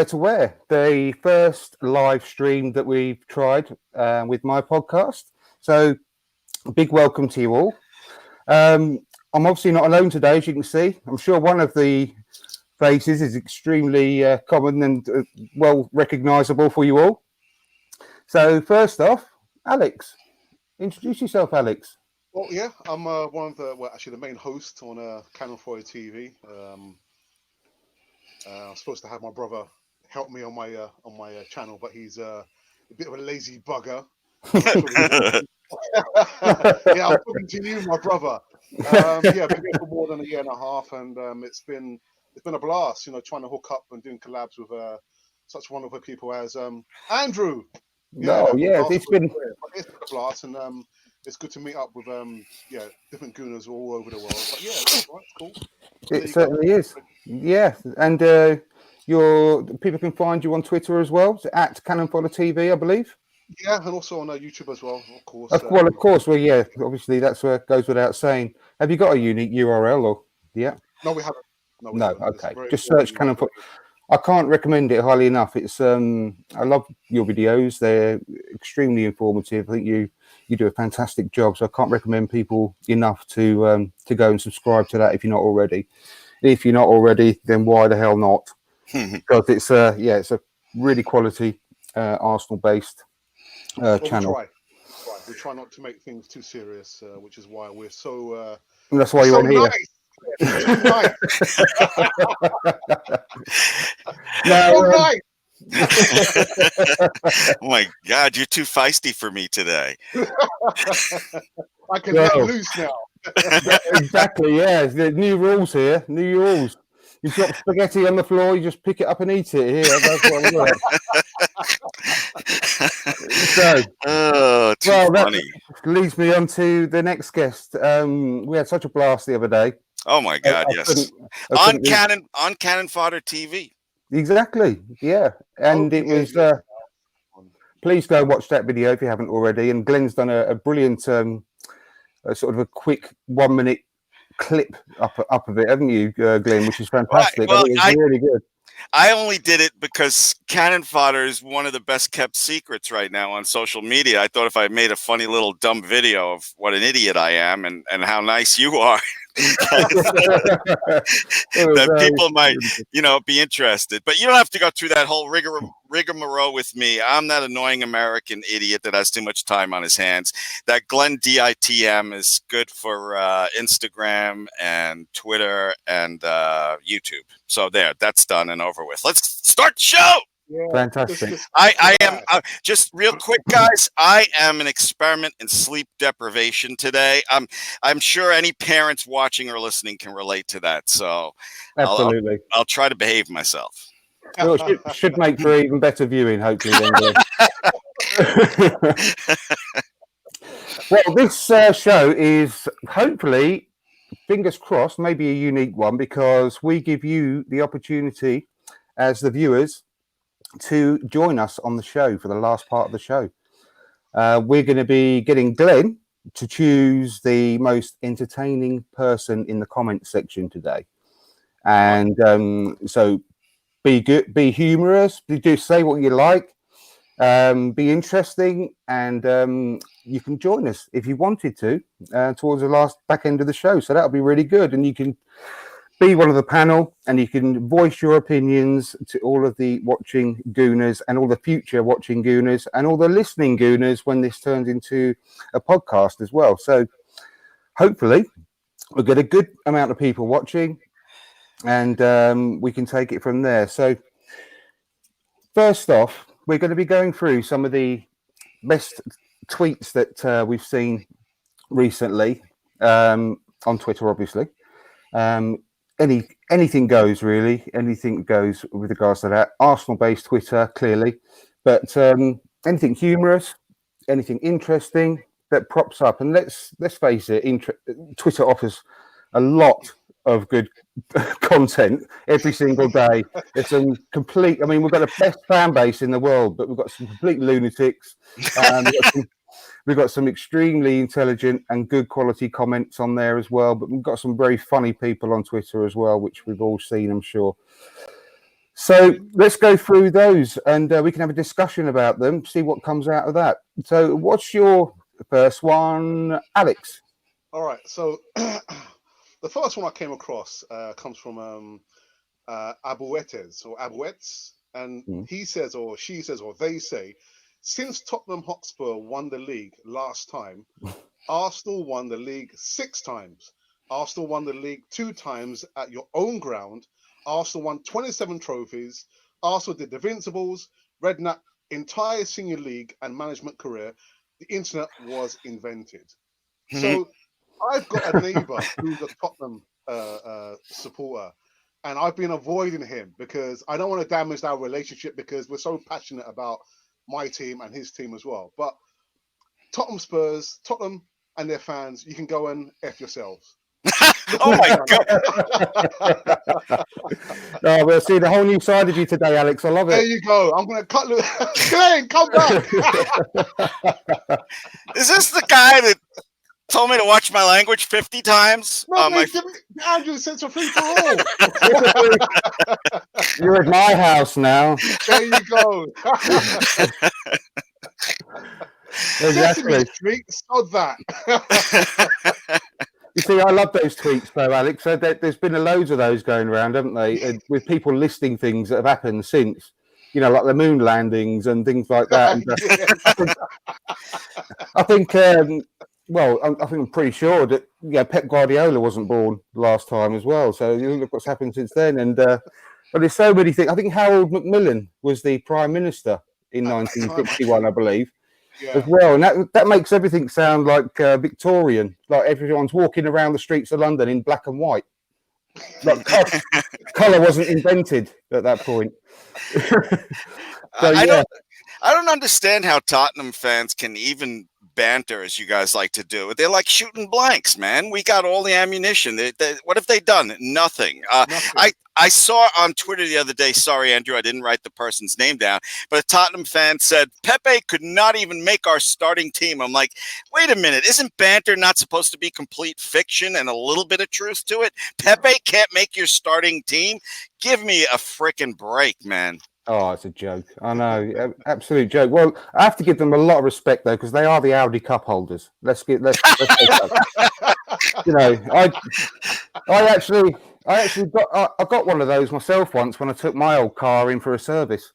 to Wear, the first live stream that we've tried with my podcast. So, a big welcome to you all. I'm obviously not alone today, as you can see. I'm sure one of the faces is extremely common and well recognisable for you all. So, first off, Alex, introduce yourself, Alex. Well, yeah, I'm one of the main host on Canon 4 TV. I'm supposed to have my brother help me on my channel, but he's a bit of a lazy bugger. Yeah, I'm talking to you, my brother. I've been here for more than a year and a half, and it's been a blast. Trying to hook up and doing collabs with such wonderful people as Andrew. It's been a blast, and it's good to meet up with different gooners all over the world. But yeah, it's cool. It certainly is. Yeah, and people can find you on Twitter as well, at Canon Fodder TV, I believe. Yeah, and also on YouTube as well, of course. Of course. Well, yeah, obviously that's where it goes without saying. Have you got a unique URL or yeah? No, we haven't. No, okay. Just search Canon Fodder. I can't recommend it highly enough. It's I love your videos. They're extremely informative. I think you do a fantastic job. So I can't recommend people enough to go and subscribe to that if you're not already. If you're not already, then why the hell not? Because it's a really quality Arsenal-based channel. We try not to make things too serious, which is why we're so. That's why you're on here. Nice. Oh my God, you're too feisty for me today. I can let loose now. Exactly, yeah. The new rules here. New rules. You drop spaghetti on the floor, you just pick it up and eat it here. That's what I'm too funny. That leads me on to the next guest. We had such a blast the other day. Oh my God, yes. On Canon Fodder TV. Exactly, yeah. And it was please go watch that video if you haven't already. And Glenn's done a brilliant sort of a quick 1 minute clip up of it, haven't you, Glenn? Which is fantastic. Well, it's really good. I only did it because Canon Fodder is one of the best kept secrets right now on social media. I thought if I made a funny little dumb video of what an idiot I am and how nice you are, that people might, be interested. But you don't have to go through that whole rigmarole with me. I'm that annoying American idiot that has too much time on his hands. That Glenn DITM is good for Instagram and Twitter and YouTube. So that's done and over with. Let's start the show. Yeah, fantastic. I am just real quick, guys. I am an experiment in sleep deprivation today. I'm sure any parents watching or listening can relate to that. So absolutely, I'll try to behave myself. Well, should make for even better viewing, hopefully. Well, this show is hopefully, fingers crossed, maybe a unique one because we give you the opportunity as the viewers to join us on the show for the last part of the show. We're going to be getting Glenn to choose the most entertaining person in the comment section today. And so be good, be humorous, do say what you like, be interesting, and you can join us if you wanted to towards the last back end of the show. So that'll be really good. And you can be one of the panel and you can voice your opinions to all of the watching Gooners and all the future watching Gooners and all the listening Gooners when this turns into a podcast as well. So hopefully we'll get a good amount of people watching and we can take it from there. So first off, we're going to be going through some of the best tweets that we've seen recently on Twitter, obviously. Anything goes, really. Anything goes with regards to that. Arsenal-based Twitter, clearly. But anything humorous, anything interesting that props up. And let's face it, Twitter offers a lot of good content every single day. It's some complete... I mean, we've got the best fan base in the world, but we've got some complete lunatics. We've got some extremely intelligent and good quality comments on there as well, but we've got some very funny people on Twitter as well, which we've all seen, I'm sure. So let's go through those, and we can have a discussion about them, see what comes out of that. So what's your first one, Alex? All right. So the first one I came across comes from Abuetes or Abuets, and he says, or she says, or they say, since Tottenham Hotspur won the league last time, Arsenal won the league 6 times. Arsenal won the league 2 times at your own ground. Arsenal won 27 trophies. Arsenal did the Invincibles. Redknapp's entire senior league and management career, the internet was invented. So I've got a neighbour who's a Tottenham supporter, and I've been avoiding him because I don't want to damage our relationship because we're so passionate about my team and his team as well. But Tottenham and their fans, you can go and F yourselves. Oh my God. Oh, we'll see the whole new side of you today, Alex. I love it. There you go. I'm going to cut loose. Glenn, come back. Is this the guy that told me to watch my language 50 times? No, Andrew says for free for all. You're at my house now. There you go. Exactly. Sod that. You see, I love those tweets, though, Alex. So there's been loads of those going around, haven't they? With people listing things that have happened since, you know, like the moon landings and things like that. And, I think I'm pretty sure that Pep Guardiola wasn't born last time as well. So you look what's happened since then. And but there's so many things. I think Harold Macmillan was the Prime Minister in 1961, I believe. Yeah. As well, and that makes everything sound like Victorian, like everyone's walking around the streets of London in black and white. Like colour wasn't invented at that point. So, I don't understand how Tottenham fans can even banter as you guys like to do. They're like shooting blanks, man. We got all the ammunition. What have they done? Nothing. Nothing. I saw on Twitter the other day, sorry, Andrew, I didn't write the person's name down, but a Tottenham fan said, Pepe could not even make our starting team. I'm like, wait a minute, isn't banter not supposed to be complete fiction and a little bit of truth to it? Pepe can't make your starting team? Give me a freaking break, man. Oh, it's a joke. I know, absolute joke. Well, I have to give them a lot of respect though, because they are the Audi Cup holders. Let's you know, I actually got one of those myself once when I took my old car in for a service.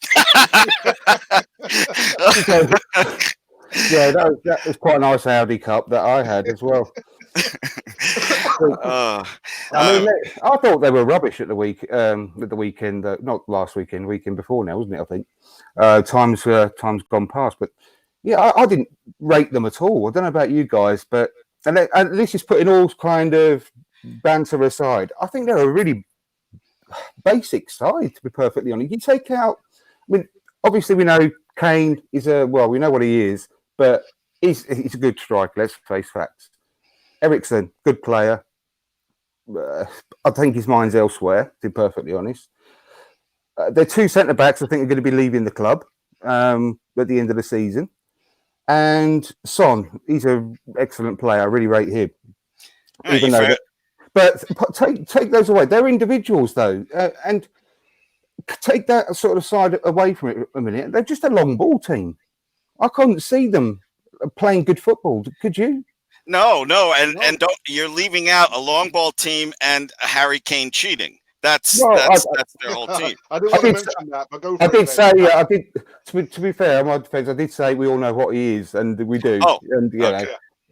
Yeah, that was quite a nice Audi Cup that I had as well. I thought they were rubbish at the weekend. Not last weekend, weekend before now, wasn't it? I think time's gone past, but yeah, I didn't rate them at all. I don't know about you guys, but and this is putting all kind of banter aside. I think they're a really basic side, to be perfectly honest. You take out, I mean, obviously we know Kane is we know what he is, but he's a good striker. Let's face facts. Eriksen, good player. I think his mind's elsewhere, to be perfectly honest. They're 2 centre backs I think are going to be leaving the club at the end of the season. And Son, he's an excellent player. I really rate him. But take those away. They're individuals, though. And take that sort of side away from it a minute. They're just a long ball team. I couldn't see them playing good football. Could you? No, and don't, you're leaving out a long ball team and a Harry Kane cheating. That's their whole team. I didn't want to mention that, but go for I it. did say, I did. To be fair, on my defence, I did say we all know what he is, and we do. Oh, and okay.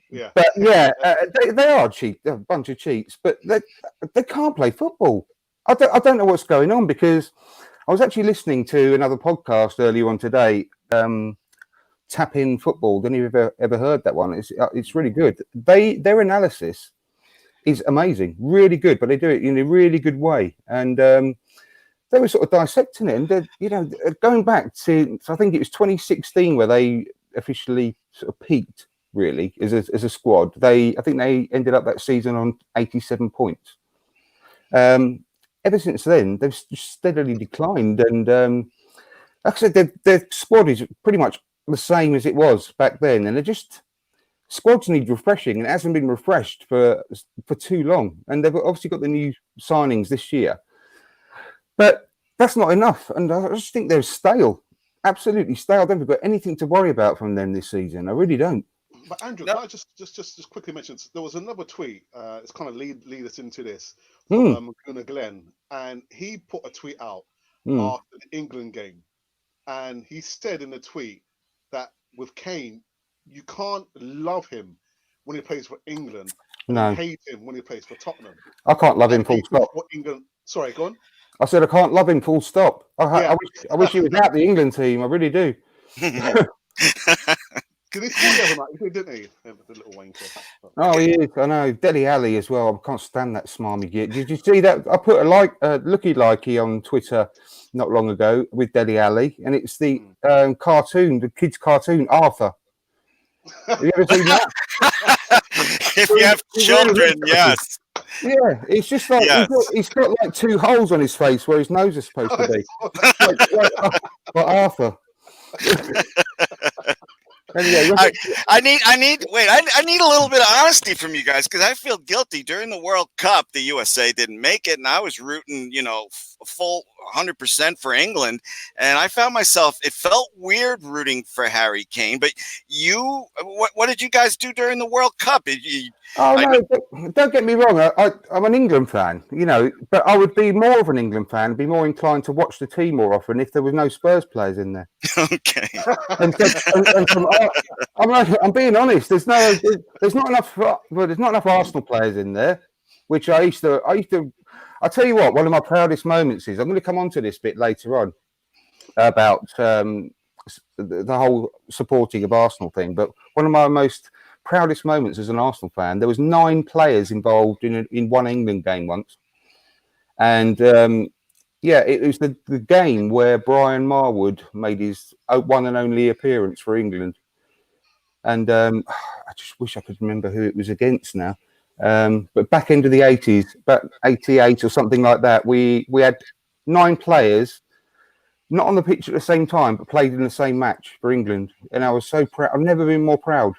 Yeah. But yeah, they are cheats. They're a bunch of cheats, but they can't play football. I don't know what's going on, because I was actually listening to another podcast earlier on today. Tap In Football. Don't you ever heard that one? It's really good. Their analysis is amazing, really good, but they do it in a really good way. And they were sort of dissecting it, and going back to, I think it was 2016 where they officially sort of peaked really as a squad. I think they ended up that season on 87 points. Ever since then, they've steadily declined, and like I said, their squad is pretty much the same as it was back then, and they're just squads need refreshing, and it hasn't been refreshed for too long. And they've obviously got the new signings this year, but that's not enough. And I just think they're stale, absolutely stale. I don't think we've got anything to worry about from them this season. I really don't. But Andrew, No. can I just quickly mention there was another tweet. It's kind of lead us into this Hmm. from Gunnar Glenn, and he put a tweet out Hmm. after the England game, and he said in the tweet that with Kane, you can't love him when he plays for England, and No, hate him when he plays for Tottenham. I can't love him And full hate him stop. for England. Sorry, go on. I said I can't love him full stop. Yeah. I wish he was out the England team. I really do. Because he scored the other night, he did, didn't he? The little wanker. Oh, he is. I know. Deli Ali as well. I can't stand that smarmy git. Did you see that? I put a looky likey on Twitter not long ago with Deli Ali, and it's the cartoon, the kids' cartoon, Arthur. Have you ever seen that? If you have children, yes. Yeah, it's just like Yes. he's got like 2 holes on his face where his nose is supposed to be. like Arthur. Anyway, I need I need a little bit of honesty from you guys, because I feel guilty. During the World Cup, the USA didn't make it, and I was rooting, full 100% for England, and I found myself, it felt weird rooting for Harry Kane. But what did you guys do during the World Cup? Don't get me wrong. I'm an England fan, but I would be more of an England fan, be more inclined to watch the team more often if there was no Spurs players in there. Okay. I'm being honest. There's not enough Arsenal players in there, which I used to. I'll tell you what. One of my proudest moments is, I'm going to come on to this bit later on about the whole supporting of Arsenal thing. But one of my most proudest moments as an Arsenal fan, there was 9 players involved in one England game once, and it was the game where Brian Marwood made his one and only appearance for England. And I just wish I could remember who it was against now. But back into the 80s, about 88 or something like that, we had 9 players, not on the pitch at the same time, but played in the same match for England. And I was so proud. I've never been more proud,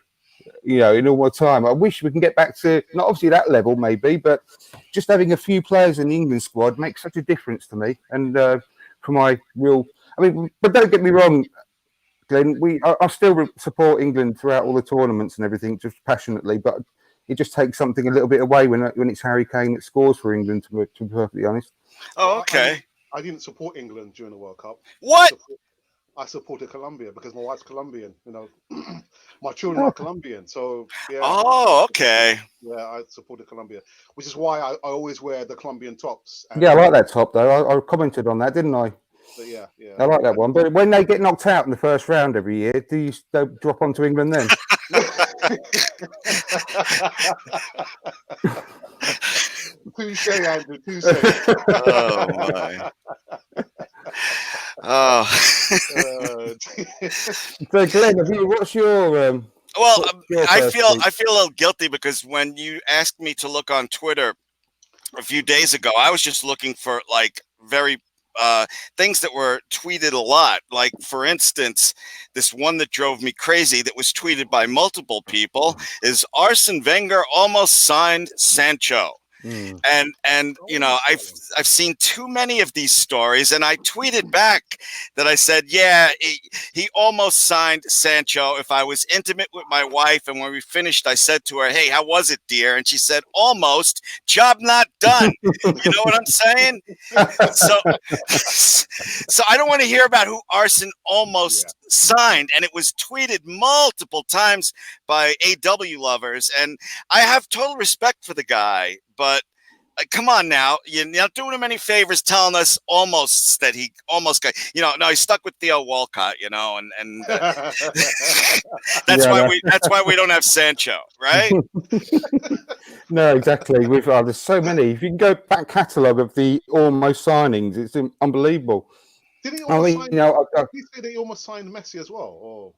in all my time. I wish we can get back to, not obviously that level maybe, but just having a few players in the England squad makes such a difference to me. And for my but don't get me wrong, Glenn, I still support England throughout all the tournaments and everything, just passionately. But it just takes something a little bit away when it's Harry Kane that scores for England. To be perfectly honest. Oh, okay. I didn't support England during the World Cup. What? I supported Colombia because my wife's Colombian. My children are Colombian, so yeah. Oh, okay. Yeah, I supported Colombia, which is why I always wear the Colombian tops. Yeah, I like that top though. I commented on that, didn't I? So, yeah. I like that one. But when they get knocked out in the first round every year, do you drop onto England then? Touche, Andrew. Touche. Oh my. Oh. So Glenn, what's your Well, your I first feel tweet? I feel a little guilty because when you asked me to look on Twitter a few days ago, I was just looking for like very things that were tweeted a lot. Like, for instance, this one that drove me crazy that was tweeted by multiple people is Arsene Wenger almost signed Sancho. And I've seen too many of these stories, and I tweeted back that I said, yeah, he almost signed Sancho. If I was intimate with my wife, and when we finished, I said to her, hey, how was it, dear? And she said, almost, job not done. You know what I'm saying? So I don't want to hear about who Arsene almost signed, and it was tweeted multiple times by AW lovers, and I have total respect for the guy, but come on now, you're not doing him any favors telling us almost that he almost got, no, he's stuck with Theo Walcott, and that's why we don't have Sancho, right? No, exactly. There's so many. If you can go back catalogue of the almost signings, it's unbelievable. Did he almost did he say that he almost signed Messi as well? Or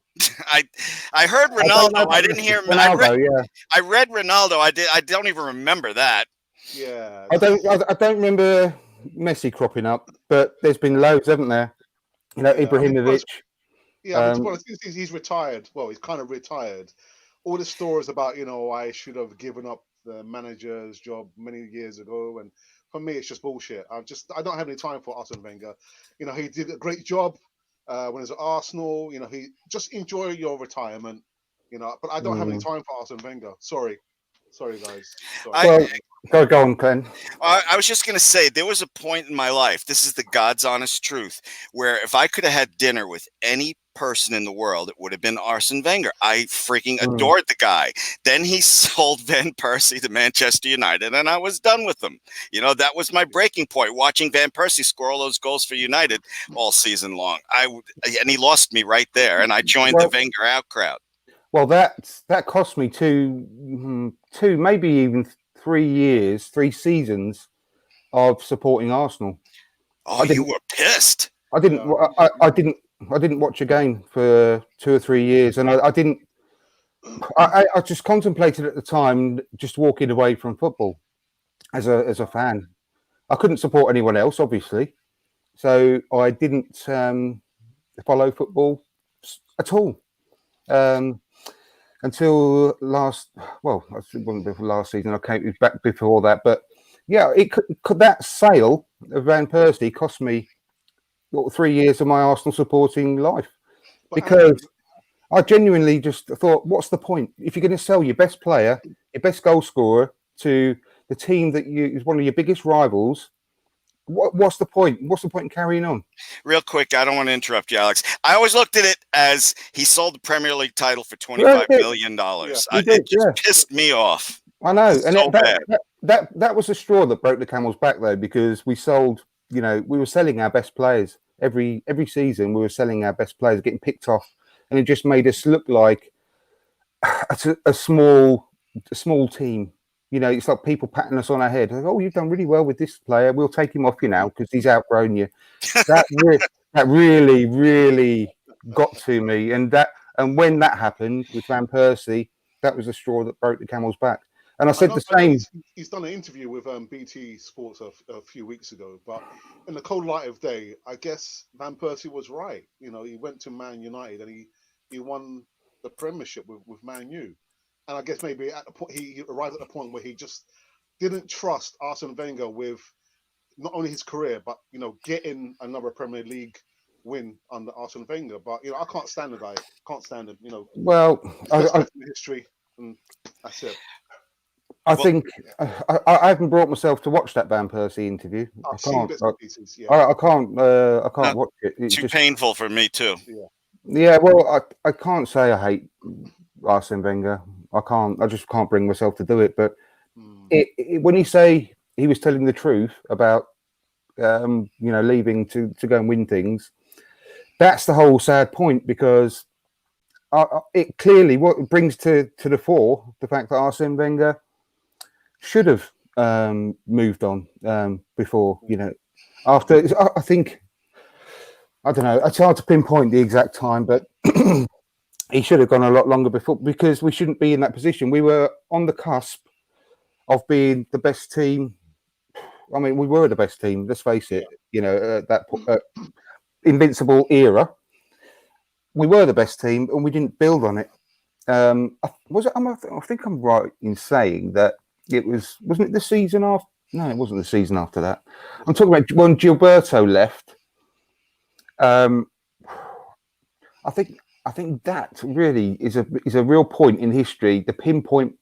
I heard Ronaldo. I didn't hear Ronaldo. I read Ronaldo. I don't even remember that. Yeah. I don't remember Messi cropping up, but there's been loads, haven't there? Ibrahimovic. Since he's retired, well, he's kind of retired. All the stories about, I should have given up the manager's job many years ago and for me, it's just bullshit. I don't have any time for Arsene Wenger. You know, he did a great job when he was at Arsenal. You know, he just enjoy your retirement. You know, but I don't have any time for Arsene Wenger. Sorry, guys. Sorry. Well, go on, Glenn. I was just going to say, there was a point in my life, this is the God's honest truth, where if I could have had dinner with any person in the world, it would have been Arsene Wenger. I freaking adored the guy. Then he sold Van Persie to Manchester United, and I was done with him. You know, that was my breaking point, watching Van Persie score all those goals for United all season long. And he lost me right there, and I joined the Wenger out crowd. Well, that cost me two, maybe even 3 seasons of supporting Arsenal. Oh, you were pissed. I didn't watch a game for 2 or 3 years, and I just contemplated at the time just walking away from football as a fan. I couldn't support anyone else, obviously, so I didn't follow football at all. Until last season. I came back before that, but yeah, it could that sale of Van Persie cost me 3 years of my Arsenal supporting life, because I genuinely just thought, what's the point if you're going to sell your best player, your best goal scorer to the team that is one of your biggest rivals? What's the point? What's the point in carrying on? Real quick, I don't want to interrupt you, Alex. I always looked at it as he sold the Premier League title for $25 million. It just pissed me off. I know, and so that was the straw that broke the camel's back, though, because we sold. You know, we were selling our best players every season. We were selling our best players, getting picked off, and it just made us look like a small team. You know, it's like people patting us on our head. Like, oh, you've done really well with this player. We'll take him off you now because he's outgrown you. That really, really got to me. And when that happened with Van Persie, that was the straw that broke the camel's back. And I said the same. He's done an interview with BT Sports a few weeks ago, but in the cold light of day, I guess Van Persie was right. You know, he went to Man United and he won the Premiership with Man U. And I guess maybe at the point he arrived at the point where he just didn't trust Arsene Wenger with not only his career, but you know, getting another Premier League win under Arsene Wenger. But you know, I can't stand the guy. Can't stand him. You know. Well, I history, and that's it. I think I haven't brought myself to watch that Van Persie interview. I can't. I can't watch it. It's too painful for me too. Yeah. Well, I can't say I hate Arsene Wenger. I just can't bring myself to do it. But when you say he was telling the truth about, leaving to go and win things, that's the whole sad point, because it clearly what brings to the fore the fact that Arsene Wenger should have moved on before, after. I think, I don't know, it's hard to pinpoint the exact time, but he should have gone a lot longer before, because we shouldn't be in that position. We were on the cusp of being the best team. I mean, we were the best team, let's face it, that invincible era. We were the best team and we didn't build on it. I think I'm right in saying that wasn't it the season after? No, it wasn't the season after that. I'm talking about when Gilberto left. I think that really is a real point in history, the pinpoint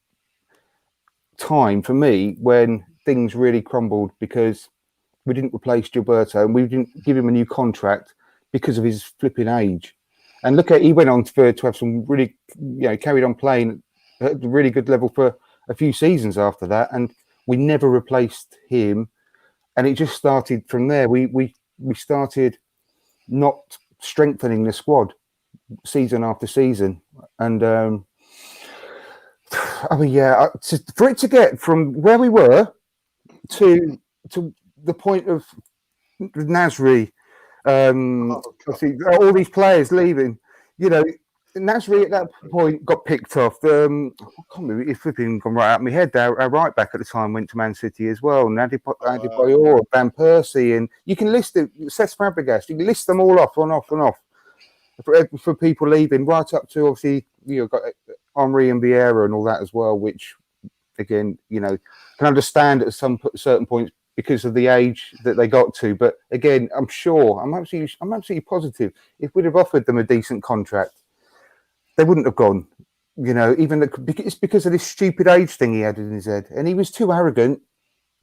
time for me when things really crumbled, because we didn't replace Gilberto and we didn't give him a new contract because of his flipping age. And look at, he went on to have some really, carried on playing at a really good level for a few seasons after that, and we never replaced him. And it just started from there. We started not strengthening the squad season after season, and for it to get from where we were to the point of Nasri, all these players leaving, Nasri at that point got picked off. I can't remember if flipping gone right out of my head. Our right back at the time went to Man City as well. Adebayor, Van Persie, and you can list it. Cesc Fabregas. You can list them all off and off and off for people leaving, right up to obviously got Henry and Vieira and all that as well. Which again, can understand at some certain points because of the age that they got to. But again, I'm absolutely positive. If we'd have offered them a decent contract, they wouldn't have gone. You know, it's because of this stupid age thing he had in his head, and he was too arrogant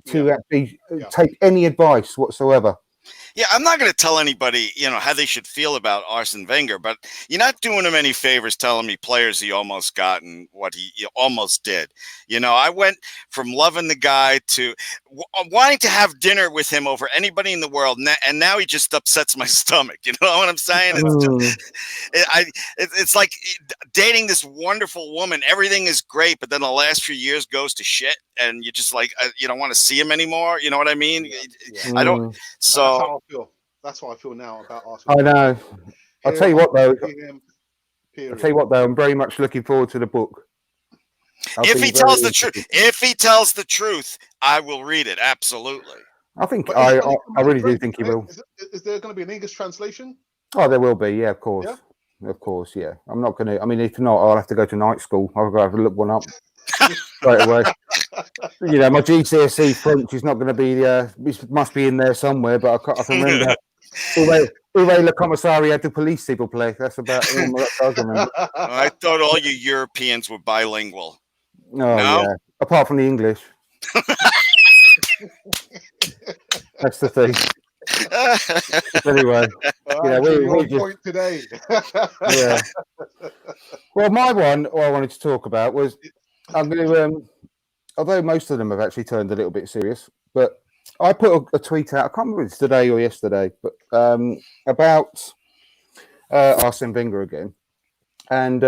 to actually take any advice whatsoever. Yeah, I'm not going to tell anybody, how they should feel about Arsene Wenger, but you're not doing him any favors telling me players he almost got and what he almost did. I went from loving the guy to wanting to have dinner with him over anybody in the world, and now he just upsets my stomach. You know what I'm saying? It's like dating this wonderful woman. Everything is great, but then the last few years goes to shit, and you just you don't want to see him anymore. You know what I mean? Yeah. I don't. So. That's how I feel now about Arsenal. I know. I'll tell you what, though. I'm very much looking forward to the book. If he tells the truth, I will read it. Absolutely. I think I really do think he will. Is there going to be an English translation? Oh, there will be. Yeah, of course. Yeah? Of course, yeah. I'm not going to. I mean, if not, I'll have to go to night school. I'll go have a look one up straight away. My GCSE French is not going to be. It must be in there somewhere, but I can remember. Uwe le Commissariat du Police, s'il vous plaît. That's about all I can remember. I thought all you Europeans were bilingual. No? Yeah. Apart from the English. That's the thing. Anyway, we're just point today. Yeah. Well, my one, what I wanted to talk about was I'm going to. Although most of them have actually turned a little bit serious, but I put a tweet out. I can't remember if it's today or yesterday, but about Arsene Wenger again, and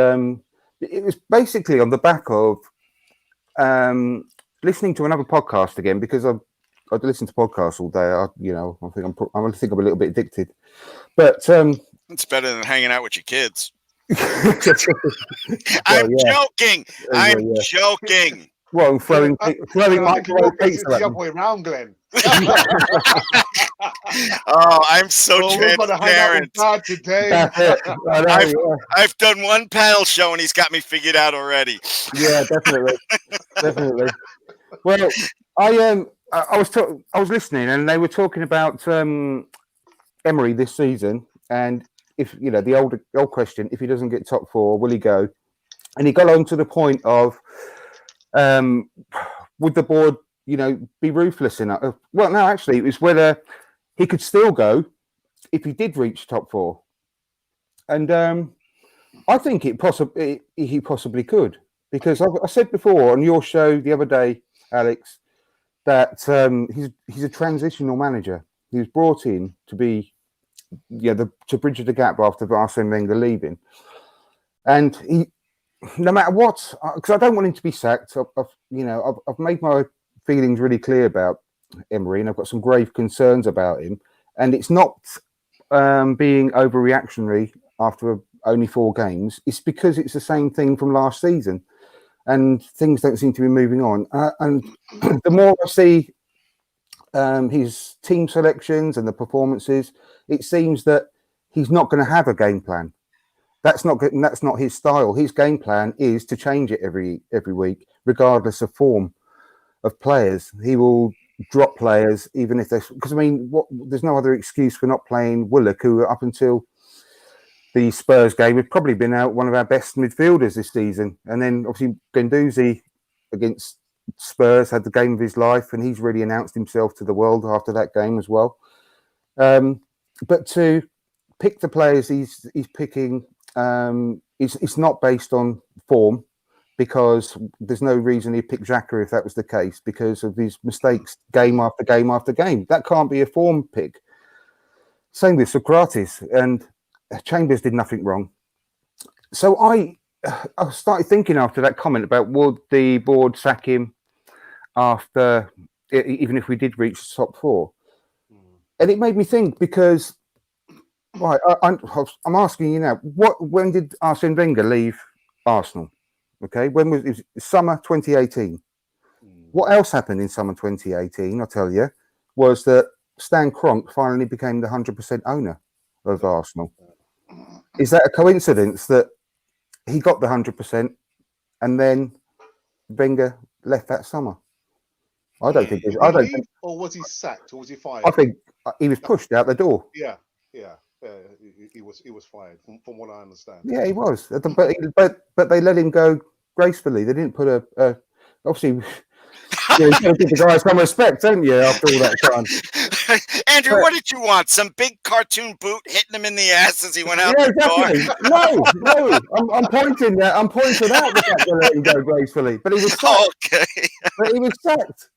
it was basically on the back of listening to another podcast again because I listen to podcasts all day. I think I'm a little bit addicted, but it's better than hanging out with your kids. I'm joking. I'm joking. Well, throwing microwave pizza the other way around, Glenn. I'm so transparent. Today. I've done one panel show and he's got me figured out already. Yeah, definitely. Well, I was listening and they were talking about Emery this season, and if the old question, if he doesn't get top four, will he go? And he got on to the point of would the board, be ruthless enough? Well, no, actually, it was whether he could still go if he did reach top four, and I think he possibly could, because I said before on your show the other day, Alex, that he's a transitional manager. He was brought in to be to bridge the gap after Arsene Wenger leaving, and he. No matter what, because I don't want him to be sacked. I've made my feelings really clear about Emery, and I've got some grave concerns about him. And it's not being overreactionary after only 4 games. It's because it's the same thing from last season, and things don't seem to be moving on. And the more I see his team selections and the performances, it seems that he's not going to have a game plan. That's not his style. His game plan is to change it every week, regardless of form of players. He will drop players, even if there's there's no other excuse for not playing Willock, who up until the Spurs game had probably been one of our best midfielders this season. And then obviously Guendouzi against Spurs had the game of his life, and he's really announced himself to the world after that game as well. But to pick the players he's picking. It's not based on form, because there's no reason he'd pick Xhaka if that was the case, because of his mistakes game after game after game. That can't be a form pick. Same with Socrates, and Chambers did nothing wrong. So I started thinking after that comment about would the board sack him after, even if we did reach the top 4, and it made me think, because. Right, I'm asking you now. When did Arsene Wenger leave Arsenal? Okay, when was it? Summer 2018. What else happened in summer 2018? I'll tell you, was that Stan Kroenke finally became the 100% owner of Arsenal. Is that a coincidence that he got the 100% and then Wenger left that summer? I don't think. Did I he don't leave, think. or was he sacked, or was he fired? I think he was pushed out the door. Yeah. He was fired, from what I understand. Yeah, he was. But they let him go gracefully. They didn't put a obviously. Yeah, you got to give the guy some respect, don't you? After all that time. Andrew, But- what did you want? Some big cartoon boot hitting him in the ass as he went out Yeah, the door? exactly. No. I'm pointing that. I'm pointing out the fact they let him go gracefully, but he was sacked. Okay. But he was sacked.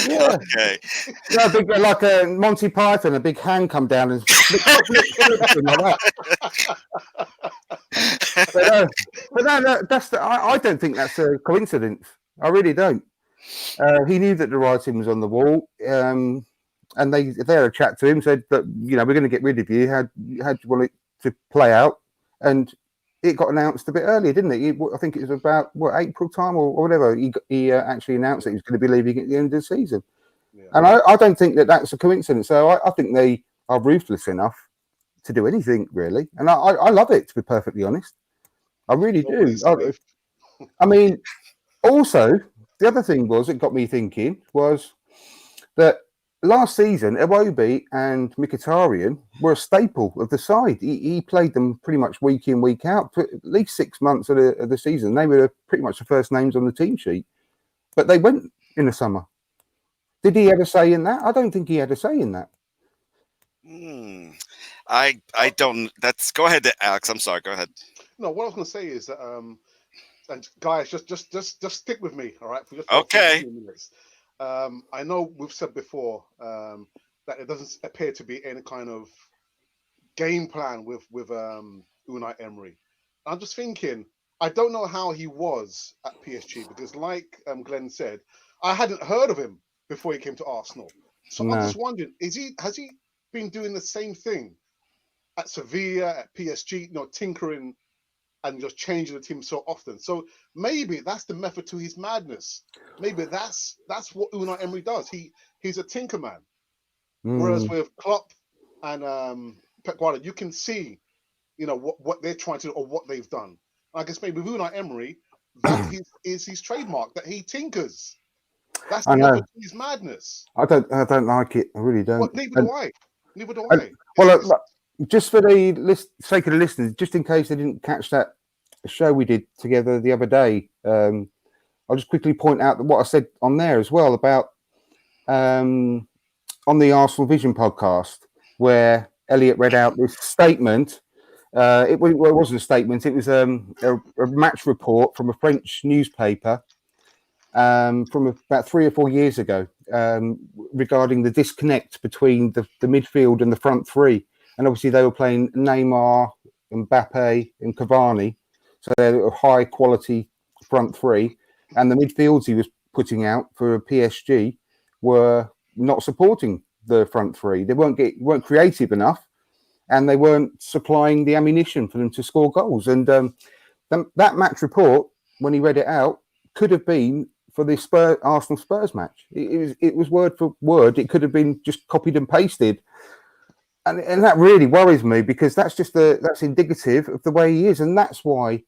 Yeah. Okay. Yeah, big, like a Monty Python, a big hand come down and flipped him like that. But no, that's I don't think that's a coincidence. I really don't. He knew that the writing was on the wall, and they had a chat to him, said that we're going to get rid of you. How do you want it to play out? And it got announced a bit earlier, didn't it? I think it was about April time or whatever. He actually announced that he was going to be leaving at the end of the season. Yeah. And I don't think that that's a coincidence. So I think they are ruthless enough to do anything, really. And I love it, to be perfectly honest. I really do. I mean, also, the other thing it got me thinking was that last season, Iwobi and Mkhitaryan were a staple of the side. He played them pretty much week in, week out for at least 6 months of the season. They were pretty much the first names on the team sheet. But they went in the summer. Did he have a say in that? I don't think he had a say in that. I don't. Go ahead, Alex. I'm sorry. Go ahead. No, what I was going to say is that, and guys, just stick with me, all right? For just Okay. 15 minutes. I know we've said before that it doesn't appear to be any kind of game plan with Unai Emery. I'm just thinking, I don't know how he was at PSG because, like Glenn said, I hadn't heard of him before he came to Arsenal. So No. I'm just wondering, has he been doing the same thing at Sevilla, at PSG, tinkering and just changing the team so often? So maybe that's the method to his madness. Maybe that's what Unai Emery does. He's a tinker man. Whereas with Klopp and Pep Guardiola, you can see, what they're trying to do or what they've done. I guess maybe with Unai Emery, that is his trademark, that he tinkers. That's the method to his madness. I don't like it. I really don't. Well, neither do I. Well, look, just for the sake of the listeners, just in case they didn't catch that show we did together the other day, I'll just quickly point out what I said on there as well about on the Arsenal Vision podcast, where Elliot read out this statement. It wasn't a statement. It was a match report from a French newspaper from about 3 or 4 years ago regarding the disconnect between the midfield and the front three. And obviously they were playing Neymar, Mbappe and Cavani. So they're a high quality front three. And the midfields he was putting out for PSG were not supporting the front three. They weren't creative enough, and they weren't supplying the ammunition for them to score goals. And that match report, when he read it out, could have been for the Arsenal Spurs match. It was word for word. It could have been just copied and pasted. And that really worries me, because that's indicative of the way he is, and that's why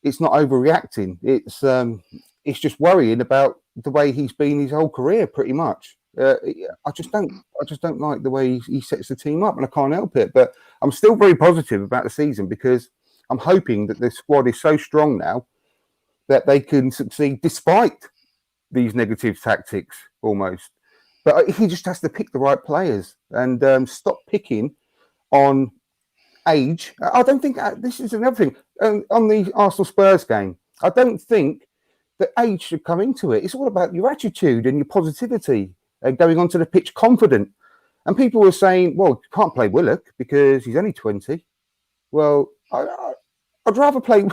it's not overreacting. It's just worrying about the way he's been his whole career, pretty much. I just don't like the way he sets the team up, and I can't help it. But I'm still very positive about the season, because I'm hoping that the squad is so strong now that they can succeed despite these negative tactics almost. But he just has to pick the right players and stop picking on age. I don't think this is another thing on the Arsenal Spurs game. I don't think that age should come into it. It's all about your attitude and your positivity and going onto the pitch confident. And people were saying, well, you can't play Willock because he's only 20. Well, I'd rather play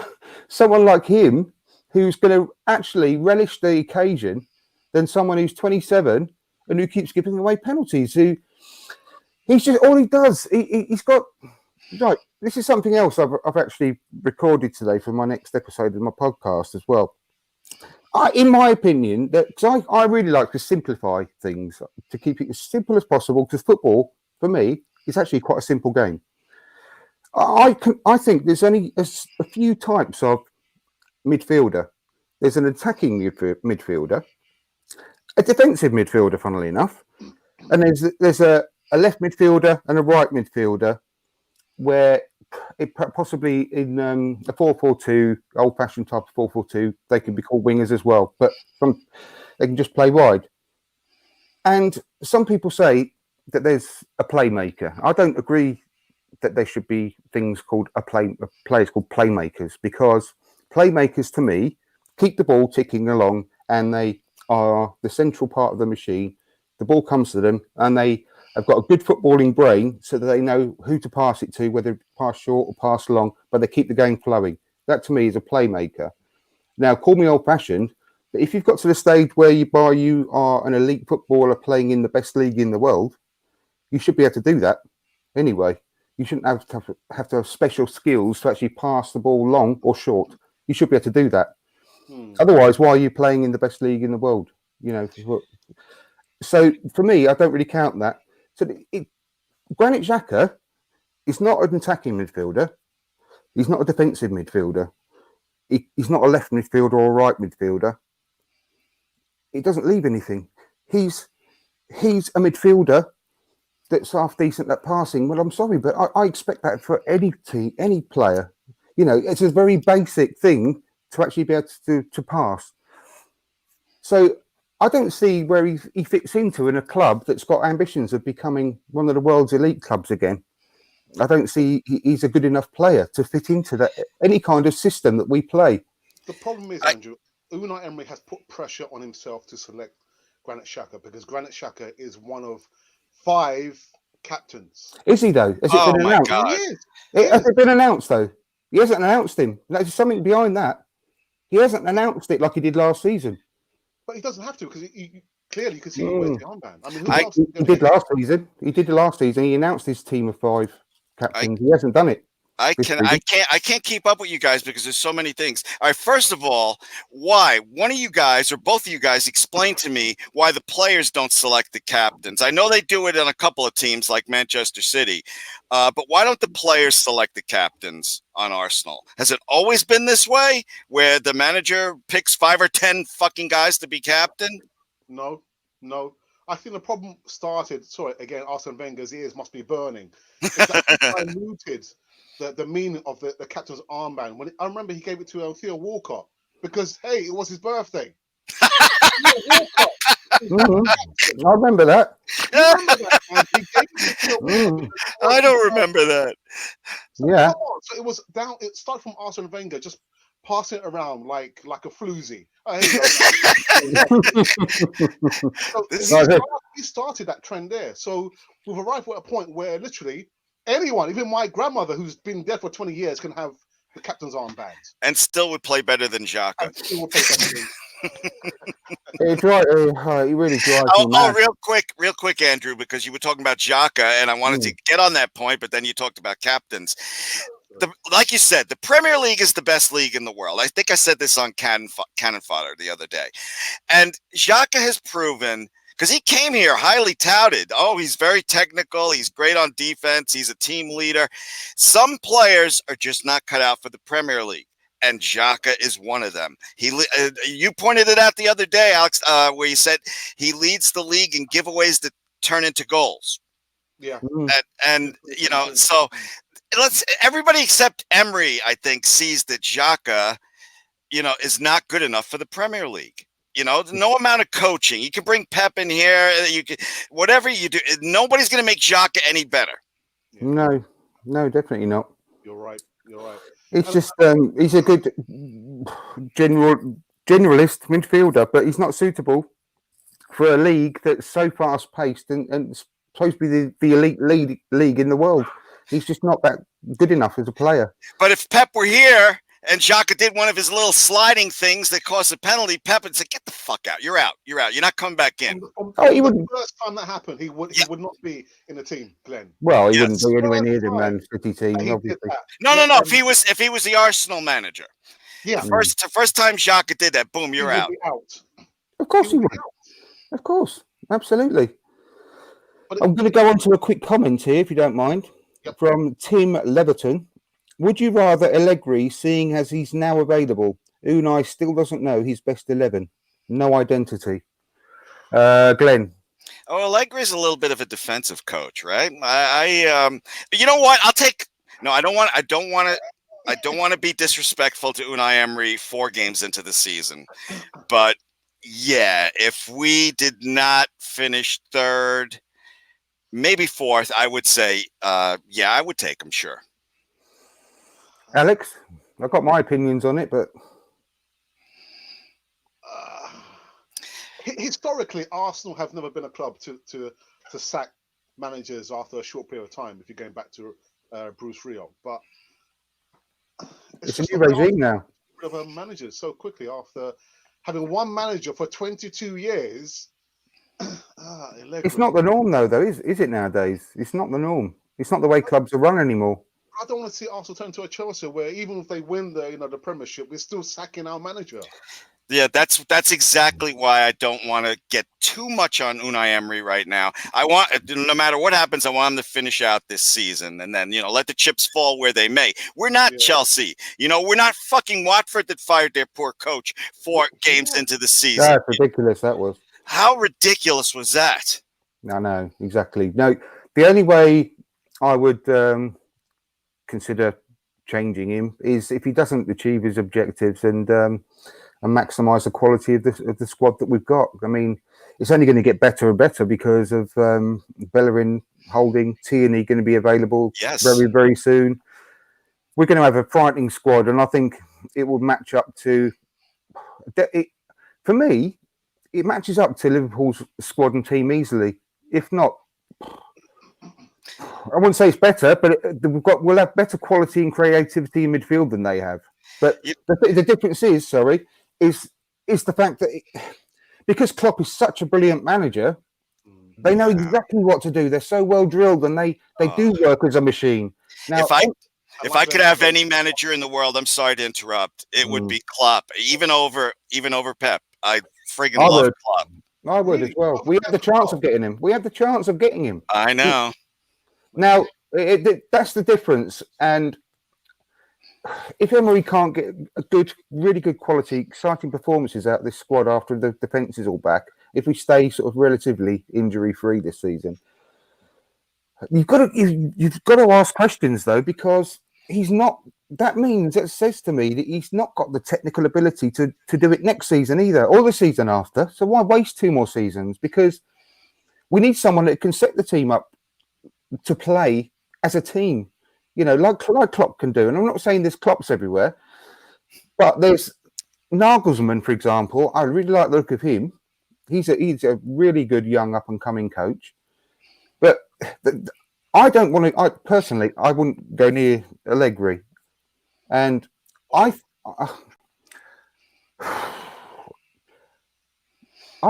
someone like him who's going to actually relish the occasion than someone who's 27 and who keeps giving away penalties. He's just, all he does, he's got, right, this is something else I've actually recorded today for my next episode of my podcast as well. In my opinion, because I really like to simplify things, to keep it as simple as possible, because football, for me, is actually quite a simple game. I think there's only a few types of midfielder. There's an attacking midfielder, a defensive midfielder, funnily enough. And there's a left midfielder and a right midfielder where it possibly in a 4-4-2, old-fashioned type of 4-4-2, they can be called wingers as well, but they can just play wide. And some people say that there's a playmaker. I don't agree that there should be things called players called playmakers, because playmakers to me keep the ball ticking along, and they are the central part of the machine. The ball comes to them, and they have got a good footballing brain, so that they know who to pass it to, whether pass short or pass long, but they keep the game flowing. That to me is a playmaker. Now, call me old-fashioned, but if you've got to the stage where you are an elite footballer playing in the best league in the world, you should be able to do that anyway. You shouldn't have to have special skills to actually pass the ball long or short. You should be able to do that. Otherwise, why are you playing in the best league in the world? So for me, I don't really count that. So Granit Xhaka is not an attacking midfielder. He's not a defensive midfielder. He's not a left midfielder or a right midfielder. He doesn't leave anything. He's a midfielder that's half decent at passing. Well, I'm sorry, but I expect that for any team, any player. It's a very basic thing to actually be able to pass. So I don't see where he fits into in a club that's got ambitions of becoming one of the world's elite clubs again. I don't see he's a good enough player to fit into that any kind of system that we play. The problem is, Andrew, Unai Emery has put pressure on himself to select Granit Xhaka, because Granit Xhaka is one of 5 captains. Is he though? Has it been announced? God. Has it been announced though? He hasn't announced him. There's something behind that. He hasn't announced it like he did last season. But he doesn't have to, because he clearly you can see he wears the armband. I mean, he did last season. He did the last season. He announced his team of 5 captains. He hasn't done it. I can't keep up with you guys because there's so many things. All right, first of all, why one of you guys or both of you guys explain to me why the players don't select the captains? I know they do it on a couple of teams like Manchester City, but why don't the players select the captains on Arsenal? Has it always been this way, where the manager picks 5 or 10 fucking guys to be captain? No. I think the problem started. Sorry, again, Arsene Wenger's ears must be burning. I diluted the meaning of the captain's armband. I remember he gave it to Theo Walcott because, hey, it was his birthday. I remember that. I don't remember that. So, yeah. So it was down. It started from Arsene Wenger just passing it around like a floozy. So he started that trend there. So we've arrived at a point where literally anyone, even my grandmother, who's been dead for 20 years, can have the captain's armband. And still would play better than Xhaka. He really drives me mad. Real quick, Andrew, because you were talking about Xhaka, and I wanted to get on that point, but then you talked about captains. Like you said, the Premier League is the best league in the world. I think I said this on Cannon Fodder the other day. And Xhaka has proven, because he came here highly touted. Oh, he's very technical. He's great on defense. He's a team leader. Some players are just not cut out for the Premier League, and Xhaka is one of them. You pointed it out the other day, Alex, where you said he leads the league in giveaways that turn into goals. Yeah. And so everybody except Emery, I think, sees that Xhaka, is not good enough for the Premier League. No amount of coaching. You can bring Pep in here. You can, whatever you do, nobody's going to make Xhaka any better. No, definitely not. You're right. It's just he's a good generalist midfielder, but he's not suitable for a league that's so fast paced and supposed to be the elite league in the world. He's just not that good enough as a player. But if Pep were here and Xhaka did one of his little sliding things that caused a penalty, Pep would say, "Get the fuck out! You're out! You're not coming back in." He wouldn't. The first time that happened, he would not be in the team, Glenn. Well, he wouldn't be anywhere near the Man City team, obviously. No. If he was the Arsenal manager, the first time Xhaka did that, boom, you're out. Of course he would. Of course, absolutely. I'm going to go on to a quick comment here, if you don't mind, from Tim Leverton. Would you rather Allegri, seeing as he's now available? Unai still doesn't know his best 11. No identity. Glenn. Oh, Allegri's a little bit of a defensive coach, right? You know what? I don't want to be disrespectful to Unai Emery 4 games into the season, but yeah, if we did not finish 3rd, maybe 4th, I would say, yeah, I would take him. Sure. Alex, I've got my opinions on it, but historically, Arsenal have never been a club to sack managers after a short period of time. If you're going back to Bruce Rio, but it's a new regime now. Of managers so quickly after having one manager for 22 years. It's not the norm, though, is it nowadays? It's not the norm. It's not the way clubs are run anymore. I don't want to see Arsenal turn to a Chelsea where even if they win the Premiership, we're still sacking our manager. Yeah, that's exactly why I don't want to get too much on Unai Emery right now. I want, no matter what happens, I want him to finish out this season and then, let the chips fall where they may. We're not Chelsea. We're not fucking Watford that fired their poor coach 4 games into the season. That's ridiculous, that was. How ridiculous was that? I know, exactly. No, the only way I would consider changing him is if he doesn't achieve his objectives and maximise the quality of the squad that we've got. I mean, it's only going to get better and better because of Bellerin, Holding, Tierney going to be available very, very soon. We're going to have a frightening squad, and I think it will match up to. For me, it matches up to Liverpool's squad and team easily. If not, I wouldn't say it's better, but we'll have better quality and creativity in midfield than they have. But the difference is, is the fact that because Klopp is such a brilliant manager, they know exactly what to do. They're so well drilled, and they do work as a machine. Now, if I could have any manager in the world, I'm sorry to interrupt, it would be Klopp, even over Pep. I friggin' love Klopp. I would as well. We had the chance of getting him. I know. Now, that's the difference. And if Emery can't get really good quality, exciting performances out of this squad after the defence is all back, if we stay sort of relatively injury-free this season, you've got to ask questions, though, because he's not. That says to me that he's not got the technical ability to do it next season either, or the season after. So why waste 2 more seasons? Because we need someone that can set the team up to play as a team, like Klopp can do. And I'm not saying there's Klopps everywhere, but there's Nagelsmann, for example. I really like the look of him. He's a really good young up and coming coach. But I don't want to. I wouldn't go near Allegri. And I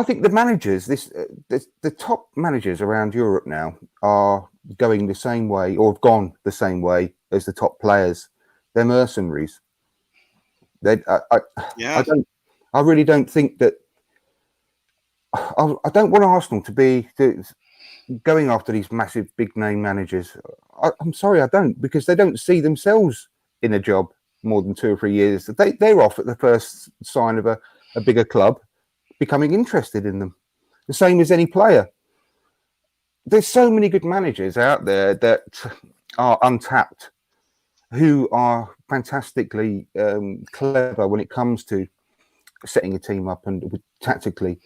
think the managers, the top managers around Europe now are going the same way, or have gone the same way as the top players. They're mercenaries. I really don't think that. I don't want Arsenal to be going after these massive, big name managers. I'm sorry, I don't, because they don't see themselves in a job more than 2 or 3 years. They're off at the first sign of a bigger club becoming interested in them. The same as any player. There's so many good managers out there that are untapped, who are fantastically clever when it comes to setting a team up and tactically.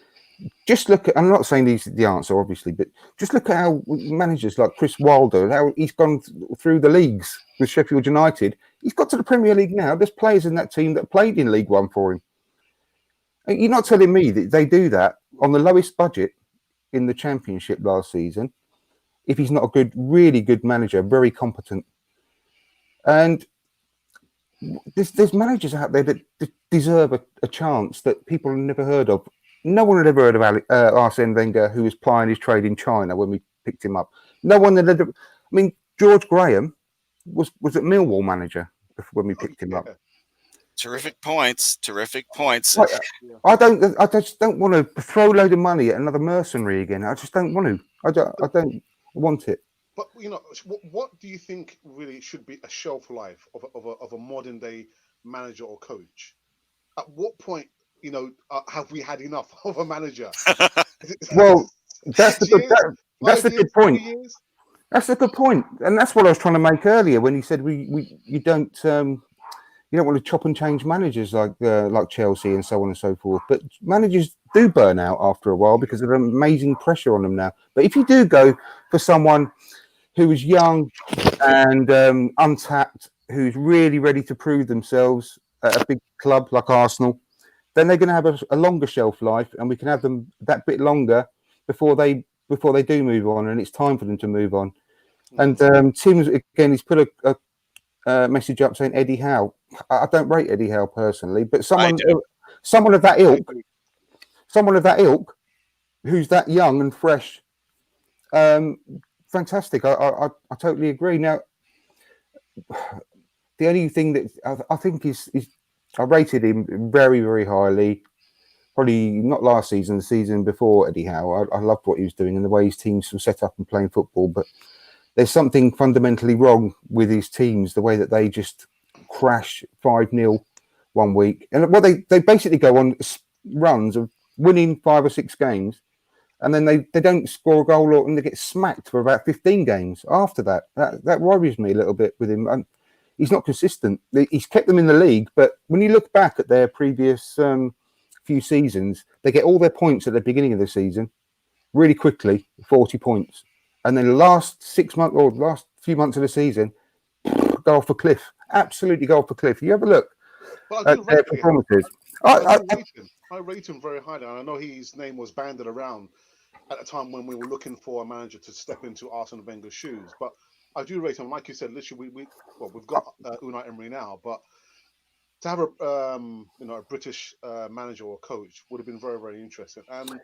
Just look at, I'm not saying these are the answer, obviously, but just look at how managers like Chris Wilder, how he's gone through the leagues with Sheffield United. He's got to the Premier League now. There's players in that team that played in League One for him. You're not telling me that they do that on the lowest budget in the Championship last season if he's not a really good manager, very competent. And there's managers out there that deserve a chance that people have never heard of. No one had ever heard of Arsene Wenger, who was plying his trade in China when we picked him up. No one had ever. I mean, George Graham was at Millwall manager when we picked him up. Terrific points. I just don't want to throw a load of money at another mercenary again. I just don't want to. I don't want it. But what do you think really should be a shelf life of a modern day manager or coach? At what point, have we had enough of a manager? Well, that's the 6 good. years, That's 5 the years, good point. 3 years. That's a good point, and that's what I was trying to make earlier when you said you don't want to chop and change managers like Chelsea and so on and so forth. But managers do burn out after a while because of the amazing pressure on them now. But if you do go for someone who is young and untapped, who's really ready to prove themselves at a big club like Arsenal, then they're going to have a longer shelf life, and we can have them that bit longer before they do move on, and it's time for them to move on. And Tim's again, he's put a message up saying Eddie Howe. I don't rate Eddie Howe personally, but someone of that ilk, who's that young and fresh, fantastic. I totally agree. Now, the only thing that I think is I rated him very, very highly. Probably not last season, the season before Eddie Howe. I loved what he was doing and the way his teams were set up and playing football. But there's something fundamentally wrong with his teams, the way that they just crash 5-0 one week. And what they basically go on runs of winning 5 or 6 games, and then they don't score a goal and they get smacked for about 15 games after that. That worries me a little bit with him. He's not consistent. He's kept them in the league, but when you look back at their previous few seasons, they get all their points at the beginning of the season really quickly, 40 points. And then the last 6 months or last few months of the season, go off a cliff. Absolutely go off a cliff. You have a look at their performances. I rate him very highly. And I know his name was banded around at a time when we were looking for a manager to step into Arsene Wenger's shoes. But I do rate him. Like you said, literally, we've got Unai Emery now, but to have a British manager or coach would have been very, very interesting. And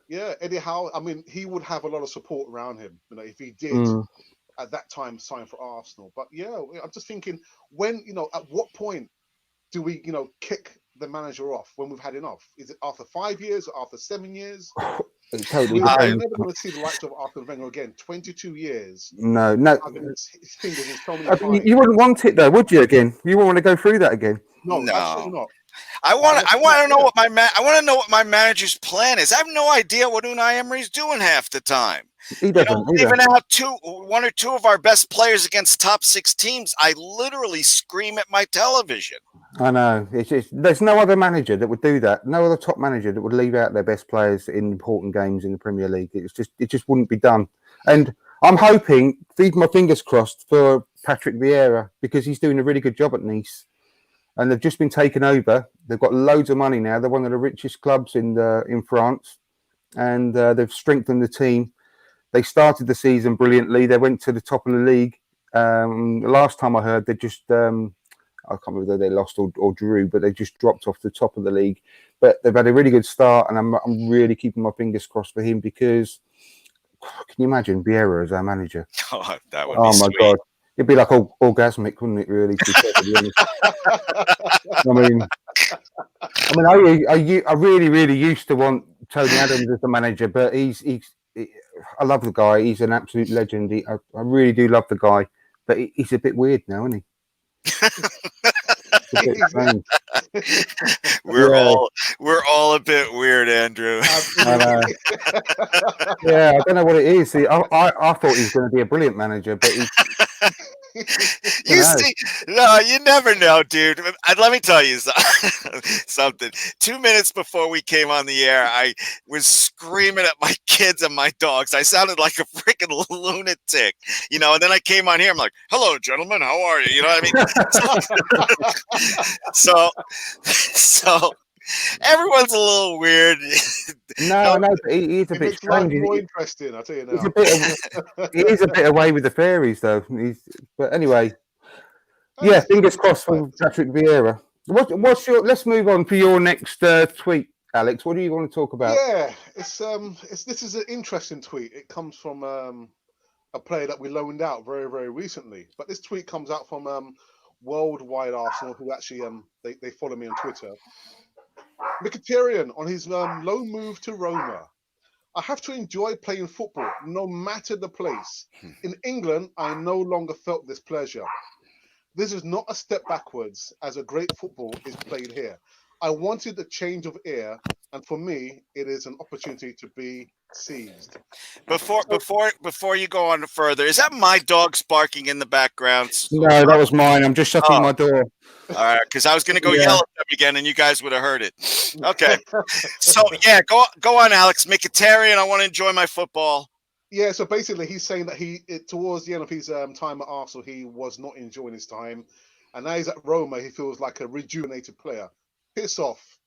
yeah, Eddie Howe, I mean, he would have a lot of support around him, if he did at that time sign for Arsenal. But yeah, I'm just thinking at what point do we, kick the manager off when we've had enough? Is it after 5 years or after 7 years? Totally. I'm never going to see the likes of Arsene Wenger again. 22 years. No. His fingers in so many pies. You wouldn't want it though, would you? Again, you wouldn't want to go through that again. No, absolutely not. I want to know what my manager's plan is. I have no idea what Unai Emery's doing half the time. He doesn't. Even out 1 or 2 of our best players against top 6 teams, I literally scream at my television. I know. There's no other manager that would do that. No other top manager that would leave out their best players in important games in the Premier League. It just wouldn't be done. And I'm hoping, keep my fingers crossed for Patrick Vieira, because he's doing a really good job at Nice. And they've just been taken over. They've got loads of money now. They're one of the richest clubs in France, and they've strengthened the team. They started the season brilliantly. They went to the top of the league. The last time I heard, they just I can't remember whether they lost or drew, but they just dropped off the top of the league. But they've had a really good start, and I'm really keeping my fingers crossed for him, because can you imagine Vieira as our manager? Oh, that would be sweet. My God. It'd be like orgasmic, wouldn't it? Really? I really, really used to want Tony Adams as the manager, but I love the guy. He's an absolute legend. I really do love the guy, but he's a bit weird now, isn't he? We're all a bit weird, Andrew. I know. Yeah, I don't know what it is. See, I thought he was going to be a brilliant manager, but you never know, dude. Let me tell you something. 2 minutes before we came on the air, I was screaming at my kids and my dogs. I sounded like a freaking lunatic, and then I came on here. I'm like, "Hello, gentlemen. How are you?" You know what I mean? So everyone's a little weird. No, but he's a bit strange. More interesting, I'll tell you now. He is a bit away with the fairies, though. But anyway, yeah, fingers crossed for Patrick Vieira. Let's move on to your next tweet, Alex. What do you want to talk about? Yeah, this is an interesting tweet. It comes from a player that we loaned out very, very recently. But this tweet comes out from Worldwide Arsenal, who actually they follow me on Twitter. Mkhitaryan on his loan move to Roma. I have to enjoy playing football, no matter the place. In England, I no longer felt this pleasure. This is not a step backwards, as a great football is played here. I wanted a change of air, and for me, it is an opportunity to be seized. Before you go on further, is that my dog barking in the background? No, that was mine. I'm just shutting my door. All right, because I was going to go Yeah. yell at them again, and you guys would have heard it. Okay, so yeah, go on, Alex. Mkhitaryan, I want to enjoy my football. Yeah, so basically, he's saying that towards the end of his time at Arsenal, he was not enjoying his time, and now he's at Roma. He feels like a rejuvenated player. Piss off,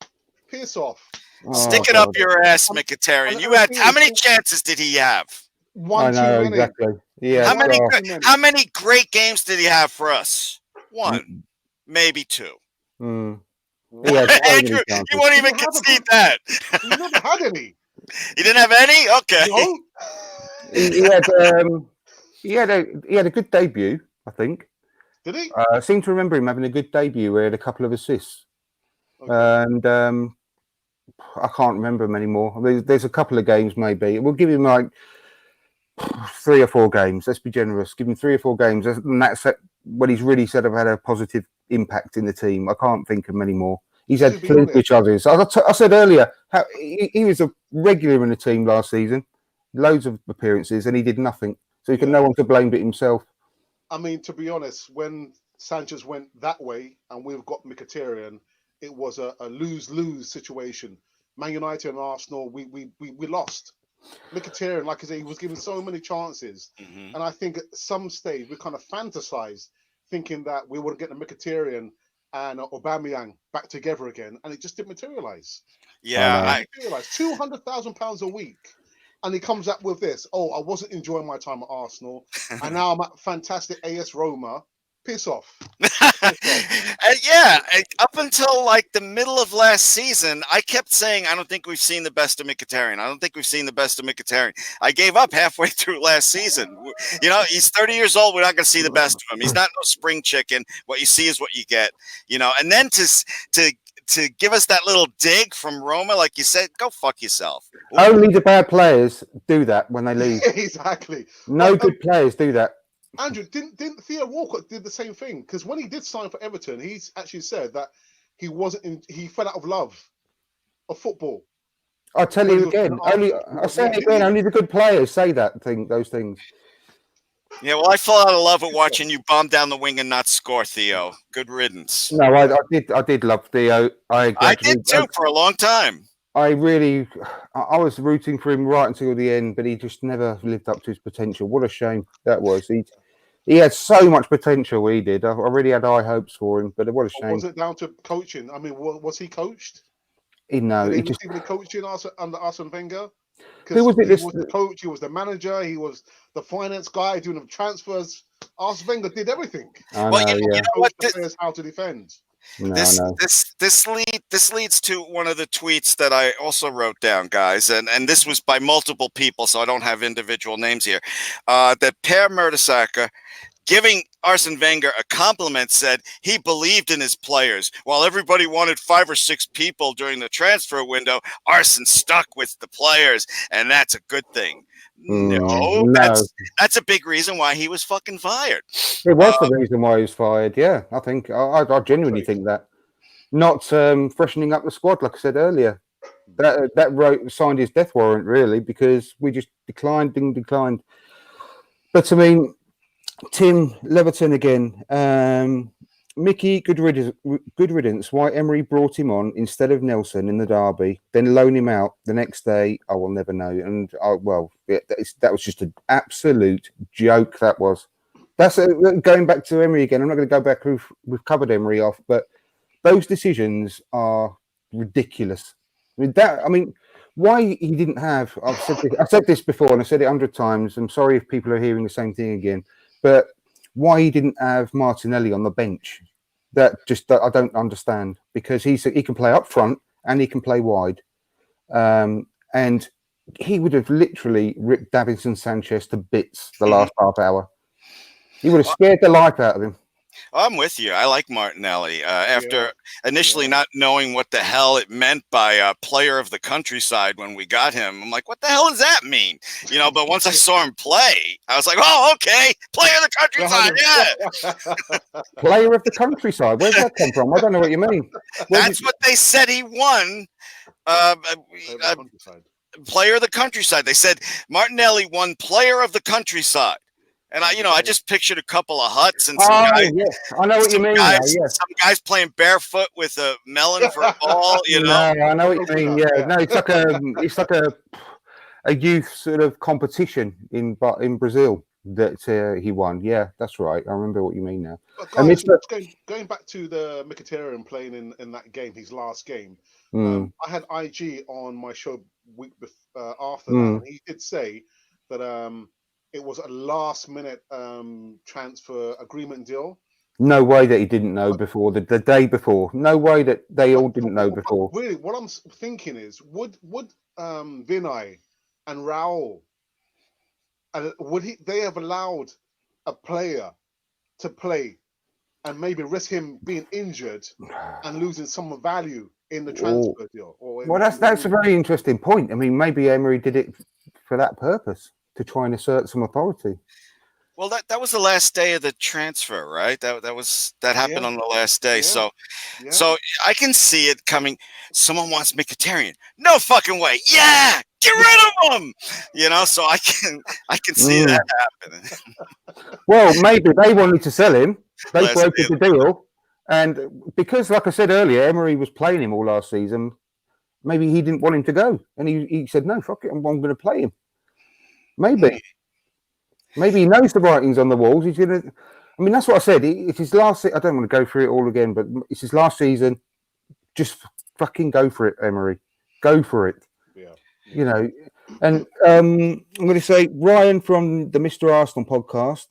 piss off. Stick it up your ass, Mkhitaryan. You had how many chances did he have? One too many. Exactly. Yeah. How many great games did he have for us? One, maybe two. Mm. Andrew, you won't even concede that. He never had any. He didn't have any? Okay. No. He had a good debut, I think. Did he? I seem to remember him having a good debut where he had a couple of assists. Okay. And I can't remember him anymore. There's a couple of games maybe. We'll give him like 3 or 4 games. Let's be generous. Give him 3 or 4 games. And that's when he's really sort of had a positive impact in the team. I can't think of many more. He's had plenty of others. I said earlier, he was a regular in the team last season. Loads of appearances, and he did nothing. So he can no one to blame but himself. I mean, to be honest, when Sanchez went that way and we've got Mkhitaryan, it was a lose-lose situation. Man United and Arsenal, we lost. Mkhitaryan, like I say, he was given so many chances. Mm-hmm. And I think at some stage we kind of fantasized thinking that we would get the Mkhitaryan and Aubameyang back together again, and it just didn't materialize. Yeah, £200,000 a week. And he comes up with this. Oh, I wasn't enjoying my time at Arsenal, and now I'm at fantastic AS Roma. Piss off. Yeah, up until like the middle of last season, I kept saying, I don't think we've seen the best of Mkhitaryan. I don't think we've seen the best of Mkhitaryan. I gave up halfway through last season. You know, he's 30 years old. We're not going to see the best of him. He's not no spring chicken. What you see is what you get. You know, and then to give us that little dig from Roma, like you said, go fuck yourself. Only the bad players do that when they leave. Exactly. No good players do that. Andrew, didn't Theo Walcott did the same thing? Because when he did sign for Everton, he's actually said that he fell out of love of football. I'll tell you again. I'll say it again. Only the good players say those things. Yeah, well, I fell out of love with watching you bomb down the wing and not score, Theo. Good riddance. No, I did love Theo. I did too for a long time. I was rooting for him right until the end, but he just never lived up to his potential. What a shame that was. He had so much potential. He did. I really had high hopes for him, but what a shame. Was it down to coaching? I mean, was he coached? No, he just even coaching under Arsene Wenger. Who was it? He was the coach. He was the manager. He was the finance guy doing the transfers. Arsene Wenger did everything. You know what? How to defend. This leads to one of the tweets that I also wrote down, guys, and this was by multiple people, so I don't have individual names here. That Per Mertesacker, giving Arsene Wenger a compliment, said he believed in his players. While everybody wanted 5 or 6 people during the transfer window, Arsene stuck with the players, and that's a good thing. No, that's a big reason why he was fucking fired. It was the reason why he was fired. Yeah, I think I genuinely think that. Not freshening up the squad, like I said earlier. That signed his death warrant really, because we just declined. But I mean, Tim Leverton again. Mickey, good riddance. Why Emery brought him on instead of Nelson in the derby, then loan him out the next day, I will never know. And that was just an absolute joke. That was. That's going back to Emery again. I'm not going to go back. We've covered Emery off, but those decisions are ridiculous. I mean, why he didn't have? I've said this before, and I said it 100 times. I'm sorry if people are hearing the same thing again, but why he didn't have Martinelli on the bench? That I don't understand, because he can play up front and he can play wide, and he would have literally ripped Davinson Sanchez to bits the last half hour. He would have scared the life out of him. I'm with you. I like Martinelli. After initially not knowing what the hell it meant by player of the countryside when we got him, I'm like, what the hell does that mean? You know, but once I saw him play, I was like, oh, okay, player of the countryside, yeah. Player of the countryside. Where's that come from? I don't know what you mean. That's what they said he won. Player of the countryside. They said Martinelli won player of the countryside. And I just pictured a couple of huts and some guys. Yeah. I know what you mean. Some guys playing barefoot with a melon for a ball. You know. No, I know what you mean. Yeah, no, it's like a youth sort of competition in Brazil that he won. Yeah, that's right. I remember what you mean now. Guys, going back to the Mkhitaryan playing in that game, his last game. I had IG on my show week after that, and he did say that it was a last-minute transfer agreement deal. No way that he didn't know before the day before. No way that they all didn't know before. Really, what I'm thinking is, would Vinay and Raul, they have allowed a player to play and maybe risk him being injured and losing some value in the transfer deal? Well, that's a very interesting point. I mean, maybe Emery did it for that purpose, to try and assert some authority. Well, that was the last day of the transfer, right? That happened on the last day. So I can see it coming. Someone wants Mkhitaryan. No fucking way. Yeah, get rid of him. You know, so I can see that happening. Well, maybe they wanted to sell him. They brokered the deal, and because, like I said earlier, Emery was playing him all last season. Maybe he didn't want him to go, and he said, "No, fuck it, I'm going to play him." Maybe he knows the writings on the walls. He's gonna. I mean, that's what I said. It's his last. I don't want to go through it all again, but it's his last season. Just fucking go for it, Emery. Go for it. Yeah. You know. And I'm going to say Ryan from the Mr. Arsenal podcast.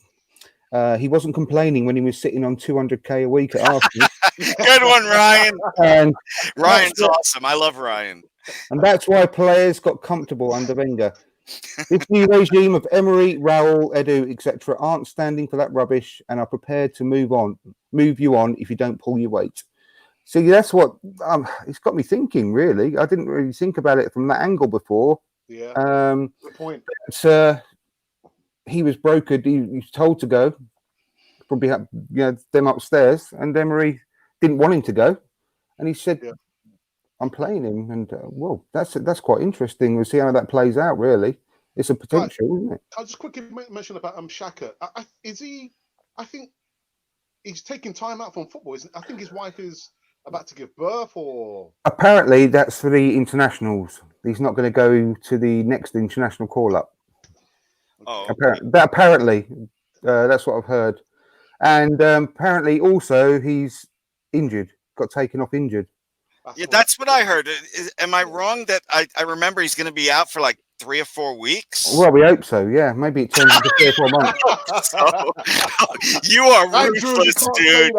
He wasn't complaining when he was sitting on 200k a week at Arsenal. Good one, Ryan. And Ryan's awesome. I love Ryan. And that's why players got comfortable under Wenger. This new regime of Emery, Raul, Edu, etc., aren't standing for that rubbish and are prepared to move you on if you don't pull your weight. See, that's what it's got me thinking. Really, I didn't really think about it from that angle before. Yeah. Good point. But, he was brokered. He was told to go from behind, them upstairs, and Emery didn't want him to go, and he said, I'm playing him, and well, that's quite interesting. We'll see how that plays out. Really, it's a potential, isn't it? I'll just quickly mention about Xhaka. Is he? I think he's taking time out from football. I think his wife is about to give birth, or apparently that's for the internationals. He's not going to go to the next international call-up. Oh, apparently, that's what I've heard, and apparently also he's injured. Got taken off injured. That's what I heard. Am I wrong that I remember he's going to be out for like 3 or 4 weeks? Well, we hope so. Yeah, maybe it turns into 3 or 4 months. So, you are ruthless, dude.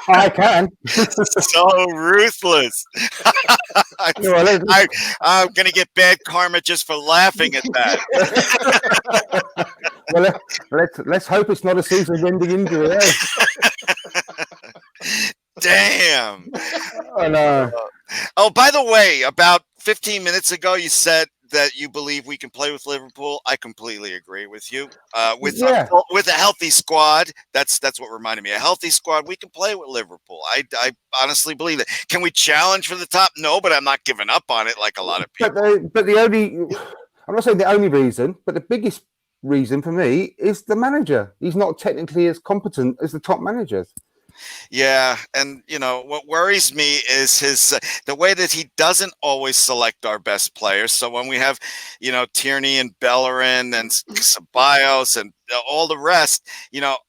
I can. So ruthless. I'm going to get bad karma just for laughing at that. Well, let's hope it's not a season-ending injury. Eh? Damn. Oh, no. Oh, by the way, about 15 minutes ago, you said that you believe we can play with Liverpool. I completely agree with you. With a healthy squad, that's what reminded me. A healthy squad, we can play with Liverpool. I honestly believe that. Can we challenge for the top? No, but I'm not giving up on it like a lot of people. But the only, I'm not saying the only reason, but the biggest reason for me is the manager. He's not technically as competent as the top managers. Yeah, and what worries me is his the way that he doesn't always select our best players. So when we have, Tierney and Bellerin and Ceballos and all the rest,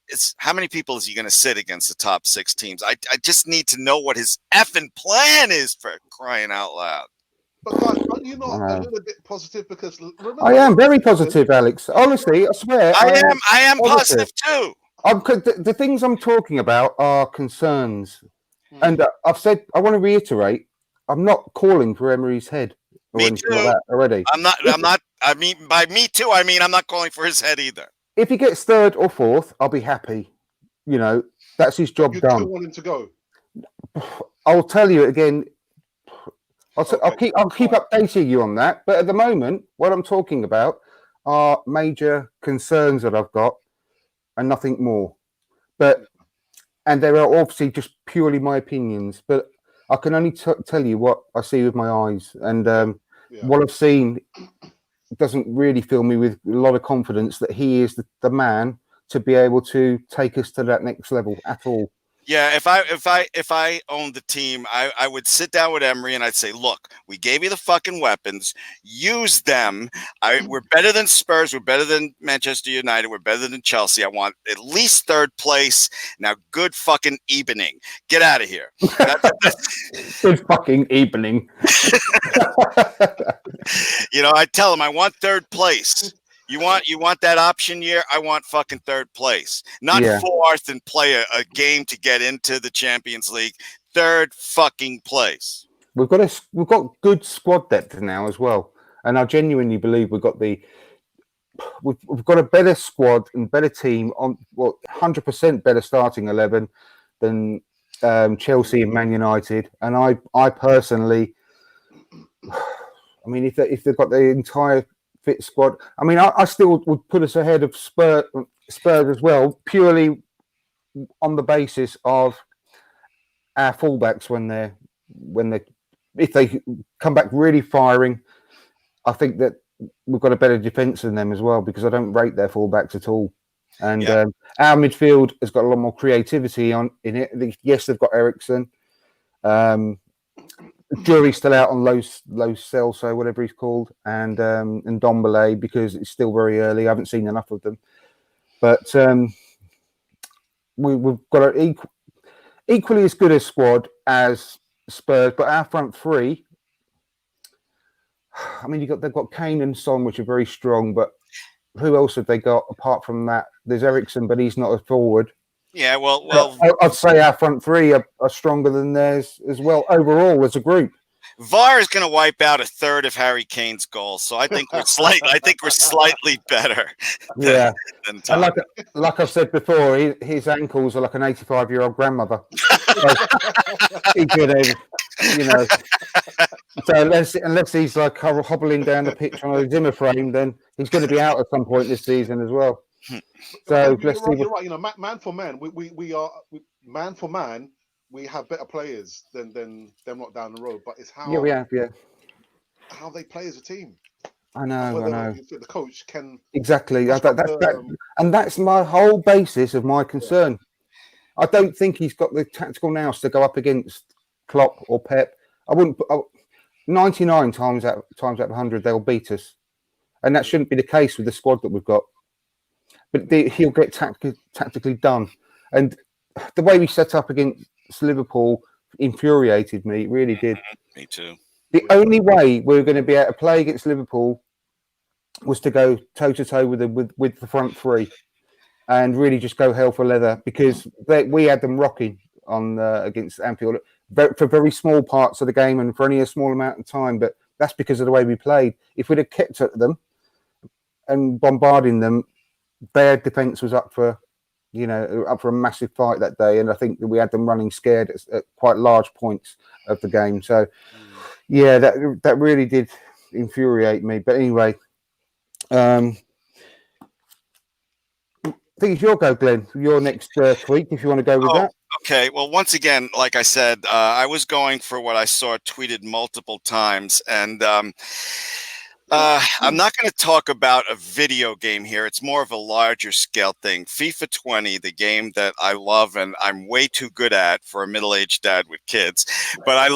it's how many people is he going to sit against the top 6 teams? I just need to know what his effing plan is, for crying out loud. But guys, are you not a little bit positive? Because remember, I am very positive, Alex. Honestly, I swear. I am positive too. The things I'm talking about are concerns, and I've said I want to reiterate: I'm not calling for Emery's head or anything like that already. I'm not. I mean, by me too, I mean I'm not calling for his head either. If he gets 3rd or 4th, I'll be happy. That's his job You still done. want him to go? I'll tell you again. I'll Okay, keep updating you on that. But at the moment, what I'm talking about are major concerns that I've got, and nothing more. And they are obviously just purely my opinions. But I can only tell you what I see with my eyes, and what I've seen doesn't really fill me with a lot of confidence that he is the man to be able to take us to that next level at all. Yeah, if I owned the team, I would sit down with Emery and I'd say, look, we gave you the fucking weapons, use them. We're better than Spurs, we're better than Manchester United, we're better than Chelsea. I want at least third place. Now, good fucking evening. Get out of here. Good fucking evening. I tell him I want third place. You want that option year? I want fucking third place, not fourth and play a game to get into the Champions League. Third fucking place. We've got good squad depth now as well, and I genuinely believe we've got a better squad and better team on 100% better starting 11 than Chelsea and Man United. And I personally, I mean, if they've got the entire fit squad, I mean, I still would put us ahead of Spurs as well, purely on the basis of our fullbacks if they come back really firing. I think that we've got a better defence than them as well, because I don't rate their fullbacks at all. And our midfield has got a lot more creativity in it. Yes, they've got Eriksen. Jury's still out on Lo Celso, whatever he's called, and Ndombele, because it's still very early. I haven't seen enough of them, but we've got an equally as good a squad as Spurs. But our front three, I mean, they've got Kane and Son, which are very strong. But who else have they got apart from that? There's Eriksen, but he's not a forward. Yeah, well, I'd say our front three are stronger than theirs as well overall as a group. VAR is going to wipe out a third of Harry Kane's goals, so I think we're slightly better. Than and like I've said before, his ankles are like an 85-year-old grandmother. He could, So unless he's like hobbling down the pitch on a Zimmer frame, then he's going to be out at some point this season as well. So you're right. Man for man, we are man for man. We have better players than them not down the road, but it's how we have how they play as a team. I know. The coach can exactly. And that's my whole basis of my concern. I don't think he's got the tactical nous to go up against Klopp or Pep. 99 times out of 100 they'll beat us, and that shouldn't be the case with the squad that we've got. But he'll get tactically done, and the way we set up against Liverpool infuriated me. It really did. Me too. The only way we were going to be able to play against Liverpool was to go toe to toe with the front three, and really just go hell for leather, because we had them rocking on against Anfield for very small parts of the game and for only a small amount of time. But that's because of the way we played. If we'd have kept at them and bombarding them, their defence was up for a massive fight that day, and I think that we had them running scared at quite large points of the game. So, yeah, that really did infuriate me. But anyway, I think it's your go, Glenn. Your next tweet, if you want to go with that. Okay. Well, once again, like I said, I was going for what I saw tweeted multiple times, and I'm not going to talk about a video game here. It's more of a larger scale thing. FIFA 20, the game that I love and I'm way too good at for a middle-aged dad with kids. But I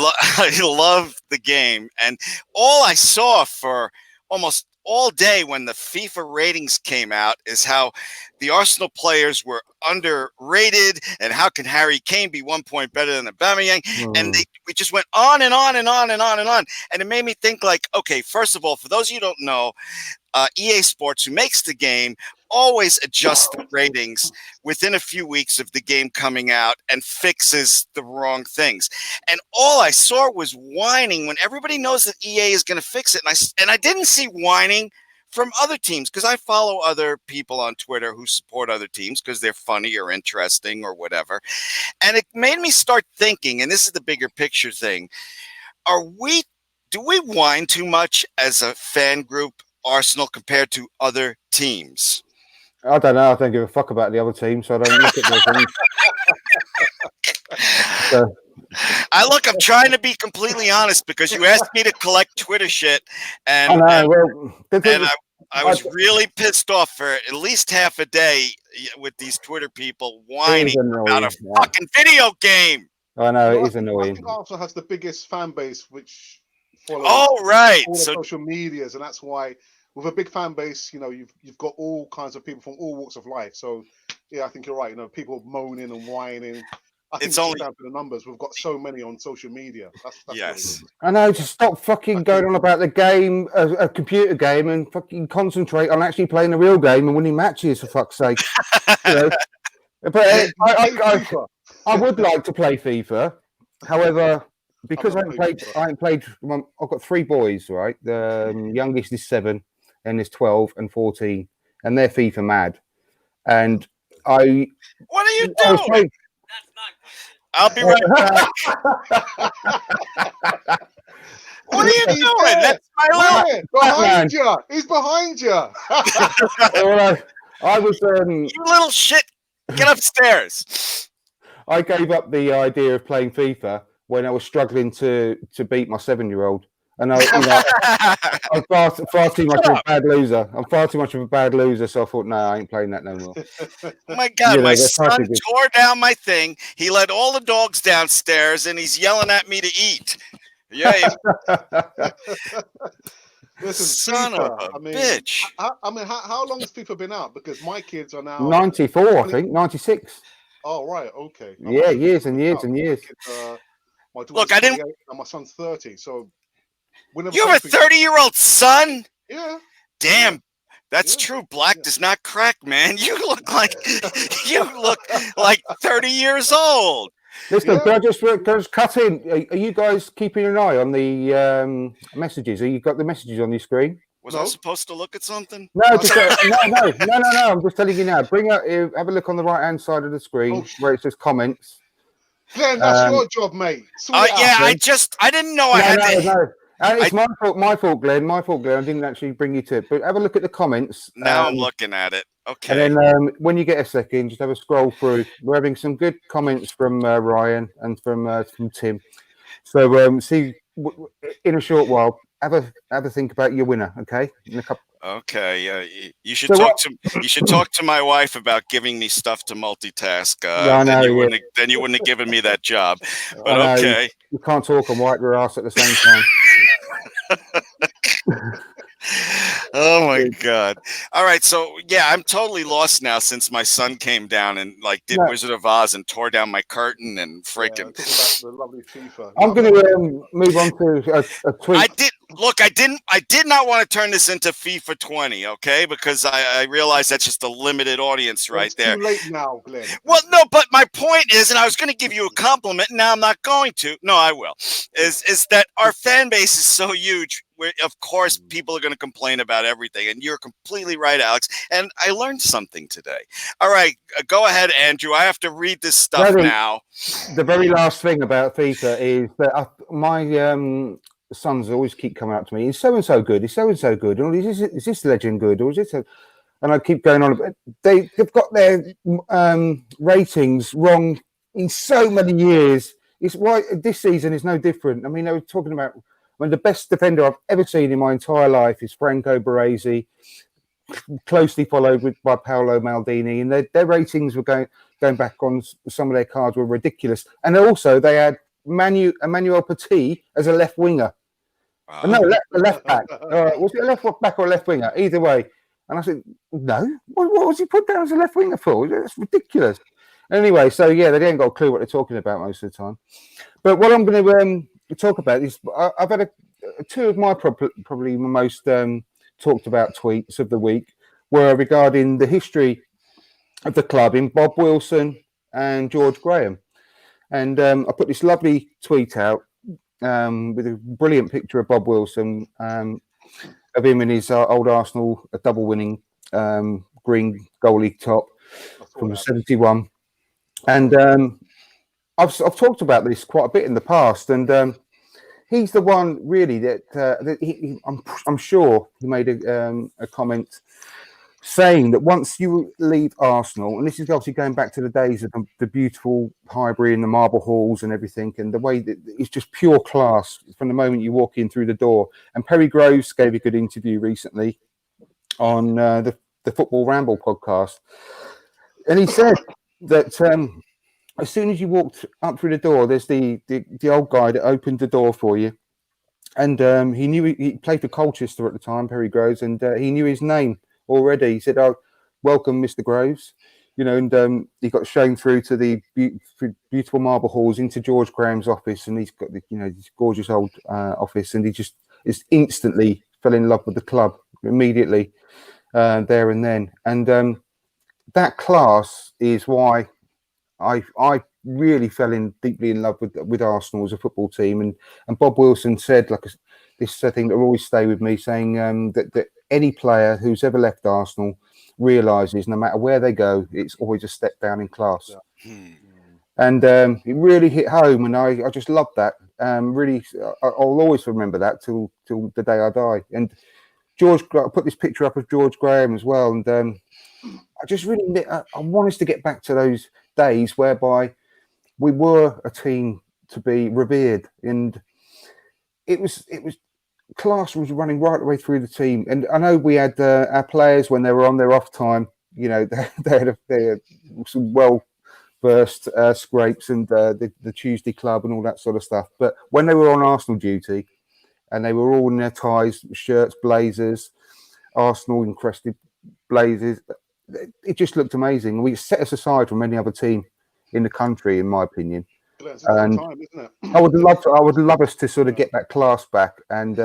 love the game. And all I saw for almost all day when the FIFA ratings came out is how the Arsenal players were underrated, and how can Harry Kane be 1 point better than Aubameyang? And we just went on and on and on and on and on. And it made me think, like, okay, first of all, for those of you who don't know, EA Sports, who makes the game, always adjusts the ratings within a few weeks of the game coming out and fixes the wrong things. And all I saw was whining when everybody knows that EA is going to fix it. And I didn't see whining from other teams, because I follow other people on Twitter who support other teams because they're funny or interesting or whatever. And it made me start thinking, and this is the bigger picture thing. Do we whine too much as a fan group, Arsenal, compared to other teams? I don't know. I don't give a fuck about the other team, so I don't look at the things. I'm trying to be completely honest because you asked me to collect Twitter shit, and I know. Well, the thing is, I was really pissed off for at least half a day with these Twitter people whining about a fucking video game. I know, Well, it is annoying. I think Arsenal has the biggest fan base, which follows all the social medias, and that's why with a big fan base, you know, you've got all kinds of people from all walks of life. So yeah, I think you're right. You know, people moaning and whining. I think it's only down to the numbers. We've got so many on social media. That's yes. I know. Just stop fucking going on about the game, a computer game, and fucking concentrate on actually playing a real game and winning matches. For fuck's sake. You know? But I would like to play FIFA. However, because I ain't played. I've got 3 boys, right? The youngest is 7, and there's 12 and 14, and they're FIFA mad. And what are you doing? I'll be right back. What are you doing? That's my little behind you. He's behind you. I was you little shit. Get upstairs. I gave up the idea of playing FIFA when I was struggling to beat my 7-year-old. And I'm far too much of a bad loser. I'm far too much of a bad loser, so I thought, no, I ain't playing that no more. Oh my God, my son tore down my thing. He let all the dogs downstairs, and he's yelling at me to eat. Yeah. Listen, son FIFA, of a bitch. How long has FIFA been out? Because my kids are now 94, I think, 96. Oh, right, okay. Yeah, years and years and years. Look, I didn't. And my son's 30, so. You have a 30-year-old son? Yeah. Damn, that's true. Black does not crack, man. You look like 30 years old. Listen, can I just cut in? Are you guys keeping an eye on the messages? Have you got the messages on your screen? Was I supposed to look at something? No, just, no. I'm just telling you now. Have a look on the right-hand side of the screen where it says comments. Glenn, that's your job, mate. I didn't know I had to. No. And it's my fault, Glenn. I didn't actually bring you to it. But have a look at the comments. Now I'm looking at it. Okay. And then when you get a second, just have a scroll through. We're having some good comments from Ryan and from Tim. So see, in a short while, have a think about your winner. Okay. Okay. Yeah. You should talk to my wife about giving me stuff to multitask. Then you wouldn't have given me that job. But okay. You can't talk and wipe your ass at the same time. Oh my God. All right. So yeah, I'm totally lost now since my son came down and did Wizard of Oz and tore down my curtain and freaking. The lovely FIFA. I'm going to move on to a tweet. I did not want to turn this into FIFA 20, okay? Because I realize that's just a limited audience right there. Too late now, Glenn. Well, no, but my point is, and I was going to give you a compliment, and now I'm not going to. No, I will. Is that our fan base is so huge. Of course, people are going to complain about everything, and you're completely right, Alex. And I learned something today. All right, go ahead, Andrew. I have to read this stuff now. The very last thing about FIFA is that my sons always keep coming up to me. Is so and so good? Is so and so good? Or is this legend good? Or is this? And I keep going on. They've got their ratings wrong in so many years. It's why this season is no different. I mean, they were talking about. The best defender I've ever seen in my entire life is Franco Baresi, closely followed by Paolo Maldini, and their ratings were going back on some of their cards were ridiculous. And also they had Emmanuel Petit as a left winger. No, a left back. Was it a left back or a left winger? Either way. And I said, no. What was he put down as a left winger for? That's ridiculous. Anyway, so yeah, they ain't got a clue what they're talking about most of the time. But what I'm going to talk about is I've had two of my probably most talked about tweets of the week were regarding the history of the club in Bob Wilson and George Graham. And I put this lovely tweet out with a brilliant picture of Bob Wilson of him in his old Arsenal double winning green goalie top from 71. And I've talked about this quite a bit in the past, and he's the one really that I'm sure he made a comment saying that once you leave Arsenal, and this is obviously going back to the days of the beautiful Highbury and the marble halls and everything, and the way that it's just pure class from the moment you walk in through the door. And Perry Groves gave a good interview recently on the Football Ramble podcast, and he said that as soon as you walked up through the door, there's the old guy that opened the door for you, and he knew he played for Colchester at the time, Perry Groves, and he knew his name already. He said, "Oh, welcome, Mr. Groves," and he got shown through to the beautiful marble halls into George Graham's office, and he's got this gorgeous old office, and he just instantly fell in love with the club immediately there and then, and that class is why I really fell deeply in love with Arsenal as a football team, and Bob Wilson said this thing that will always stay with me, saying that any player who's ever left Arsenal realises no matter where they go, it's always a step down in class. Yeah. And it really hit home, and I just love that. Really, I'll always remember that till the day I die. And I put this picture up of George Graham as well, and I just really I want us to get back to those days whereby we were a team to be revered, and it was class was running right the way through the team. And I know we had our players when they were on their off time, they had some well-versed scrapes and the Tuesday club and all that sort of stuff. But when they were on Arsenal duty, and they were all in their ties, shirts, blazers, Arsenal encrusted blazers, it just looked amazing. We set us aside from any other team in the country, in my opinion. And time, isn't it? I would love us to sort of get that class back, and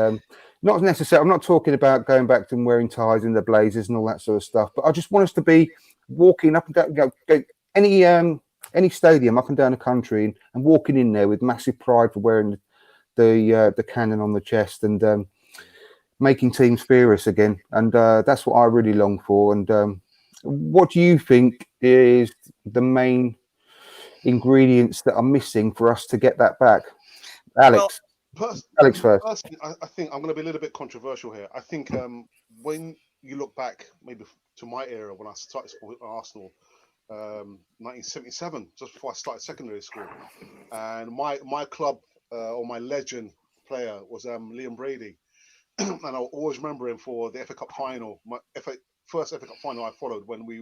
not necessarily. I'm not talking about going back to wearing ties in the blazers and all that sort of stuff, but I just want us to be walking up and down, go any stadium up and down the country, and walking in there with massive pride for wearing the cannon on the chest, and making teams fear us again. And that's what I really long for. And what do you think is the main ingredients that are missing for us to get that back? Alex. Alex first. Personally, I think I'm going to be a little bit controversial here. I think when you look back maybe to my era when I started with Arsenal, 1977, just before I started secondary school, and my club or my legend player was Liam Brady, and I'll always remember him for the FA Cup final, first FA Cup final I followed when we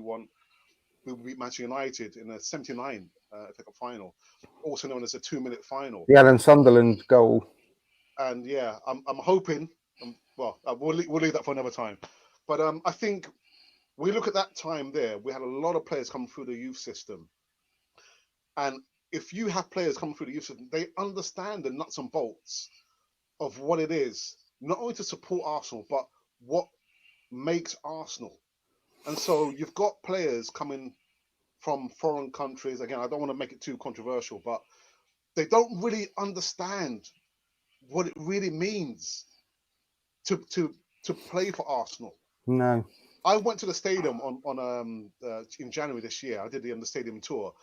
beat Manchester United in the '79 FA Cup final, also known as a 2-minute final. The Alan Sunderland goal. And yeah, I'm hoping. We'll leave that for another time. But I think we look at that time there. We had a lot of players coming through the youth system, and if you have players coming through the youth system, they understand the nuts and bolts of what it is, not only to support Arsenal, but what makes Arsenal. And so you've got players coming from foreign countries. Again, I don't want to make it too controversial, but they don't really understand what it really means to play for Arsenal. No. I went to the stadium in January this year. I did the stadium tour,